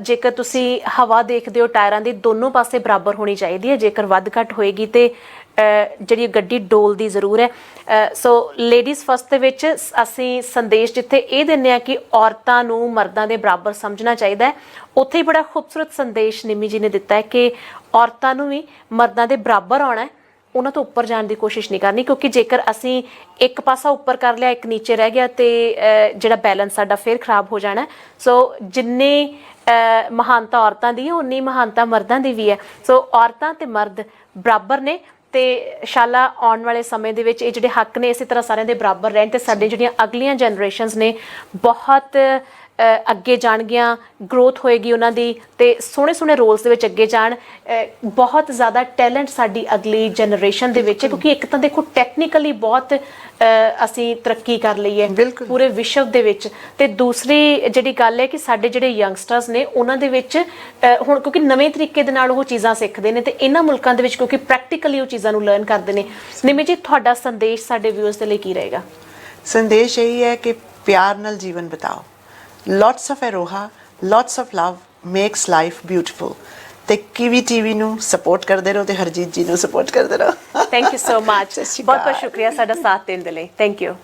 ਜੇਕਰ ਤੁਸੀਂ ਹਵਾ ਦੇਖਦੇ ਹੋ ਟਾਇਰਾਂ ਦੀ ਦੋਨੋਂ ਪਾਸੇ ਬਰਾਬਰ ਹੋਣੀ ਚਾਹੀਦੀ ਹੈ। ਜੇਕਰ ਵੱਧ ਘੱਟ ਹੋਏਗੀ ਤੇ ਜਿਹੜੀ ਗੱਡੀ ਡੋਲਦੀ ਜ਼ਰੂਰ ਹੈ। ਸੋ ਲੇਡੀਜ਼ ਫਸਟ ਦੇ ਵਿੱਚ ਅਸੀਂ ਸੰਦੇਸ਼ ਜਿੱਥੇ ਇਹ ਦਿੰਦੇ ਹਾਂ ਕਿ ਔਰਤਾਂ ਨੂੰ ਮਰਦਾਂ ਦੇ ਬਰਾਬਰ ਸਮਝਣਾ ਚਾਹੀਦਾ ਹੈ, ਉੱਥੇ ਹੀ ਬੜਾ ਖੂਬਸੂਰਤ ਸੰਦੇਸ਼ ਨਿਮੀ ਜੀ ਨੇ ਦਿੱਤਾ ਹੈ ਕਿ ਔਰਤਾਂ ਨੂੰ ਵੀ ਮਰਦਾਂ ਦੇ ਬਰਾਬਰ ਆਉਣਾ ਹੈ, ਉਹਨਾਂ ਤੋਂ ਉੱਪਰ ਜਾਣ ਦੀ ਕੋਸ਼ਿਸ਼ ਨਹੀਂ ਕਰਨੀ। ਕਿਉਂਕਿ ਜੇਕਰ ਅਸੀਂ ਇੱਕ ਪਾਸਾ ਉੱਪਰ ਕਰ ਲਿਆ, ਇੱਕ ਨੀਚੇ ਰਹਿ ਗਿਆ, ਤੇ ਜਿਹੜਾ ਬੈਲੈਂਸ ਸਾਡਾ ਫਿਰ ਖਰਾਬ ਹੋ ਜਾਣਾ। ਸੋ ਜਿੰਨੀ ਮਹਾਨਤਾ ਔਰਤਾਂ ਦੀ ਹੈ, ਉਨੀ ਮਹਾਨਤਾ ਮਰਦਾਂ ਦੀ ਵੀ ਹੈ। ਸੋ ਔਰਤਾਂ ਤੇ ਮਰਦ ਬਰਾਬਰ ਨੇ, ਤੇ ਇਨਸ਼ਾਅੱਲਾ ਆਉਣ ਵਾਲੇ ਸਮੇਂ ਦੇ ਵਿੱਚ ਇਹ ਜਿਹੜੇ ਹੱਕ ਨੇ ਇਸੇ ਤਰ੍ਹਾਂ ਸਾਰਿਆਂ ਦੇ ਬਰਾਬਰ ਰਹਿਣ, ਤੇ ਸਾਡੀਆਂ ਜਿਹੜੀਆਂ ਅਗਲੀਆਂ ਜਨਰੇਸ਼ਨਸ ਨੇ ਬਹੁਤ ਅੱਗੇ ਜਾਣਗੀਆਂ, ਗਰੋਥ ਹੋਏਗੀ ਉਹਨਾਂ ਦੀ, ਤੇ ਸੋਹਣੇ ਸੋਹਣੇ ਰੋਲਸ ਦੇ ਵਿੱਚ ਅੱਗੇ ਜਾਣ। ਬਹੁਤ ਜ਼ਿਆਦਾ ਟੈਲੈਂਟ ਸਾਡੀ ਅਗਲੀ ਜਨਰੇਸ਼ਨ ਦੇ ਵਿੱਚ ਹੈ, ਕਿਉਂਕਿ ਇੱਕ ਤਾਂ ਦੇਖੋ ਟੈਕਨੀਕਲੀ ਬਹੁਤ ਅਸੀਂ ਤਰੱਕੀ ਕਰ ਲਈ ਹੈ ਪੂਰੇ ਵਿਸ਼ਵ ਦੇ ਵਿੱਚ, ਤੇ ਦੂਸਰੀ ਜਿਹੜੀ ਗੱਲ ਹੈ ਕਿ ਸਾਡੇ ਜਿਹੜੇ ਯੰਗਸਟਰਸ ਨੇ ਉਹਨਾਂ ਦੇ ਵਿੱਚ ਹੁਣ ਕਿਉਂਕਿ ਨਵੇਂ ਤਰੀਕੇ ਦੇ ਨਾਲ ਉਹ ਚੀਜ਼ਾਂ ਸਿੱਖਦੇ ਨੇ, ਤੇ ਇਹਨਾਂ ਮੁਲਕਾਂ ਦੇ ਵਿੱਚ ਕਿਉਂਕਿ ਪ੍ਰੈਕਟੀਕਲੀ ਉਹ ਚੀਜ਼ਾਂ ਨੂੰ ਲਰਨ ਕਰਦੇ ਨੇ। ਨਿਮੀ ਜੀ, ਤੁਹਾਡਾ ਸੰਦੇਸ਼ ਸਾਡੇ ਵਿਊਅਰਸ ਦੇ ਲਈ ਕੀ ਰਹੇਗਾ? ਸੰਦੇਸ਼ ਇਹੀ ਹੈ ਕਿ ਪਿਆਰ ਨਾਲ ਜੀਵਨ ਬਿਤਾਓ। lots of aroha, lots of love makes life beautiful। ਤੇ ਕੀਵੀ ਟੀਵੀ ਨੂੰ ਸਪੋਰਟ ਕਰਦੇ ਰਹੋ ਤੇ ਹਰਜੀਤ ਜੀ ਨੂੰ ਸਪੋਰਟ ਕਰਦੇ ਰਹੋ। ਥੈਂਕ ਯੂ ਸੋ ਮਚ, ਬਹੁਤ ਬਹੁਤ ਸ਼ੁਕਰੀਆ ਸਾਡਾ ਸਾਥ ਦੇਣ ਦੇ ਲਈ। Thank you.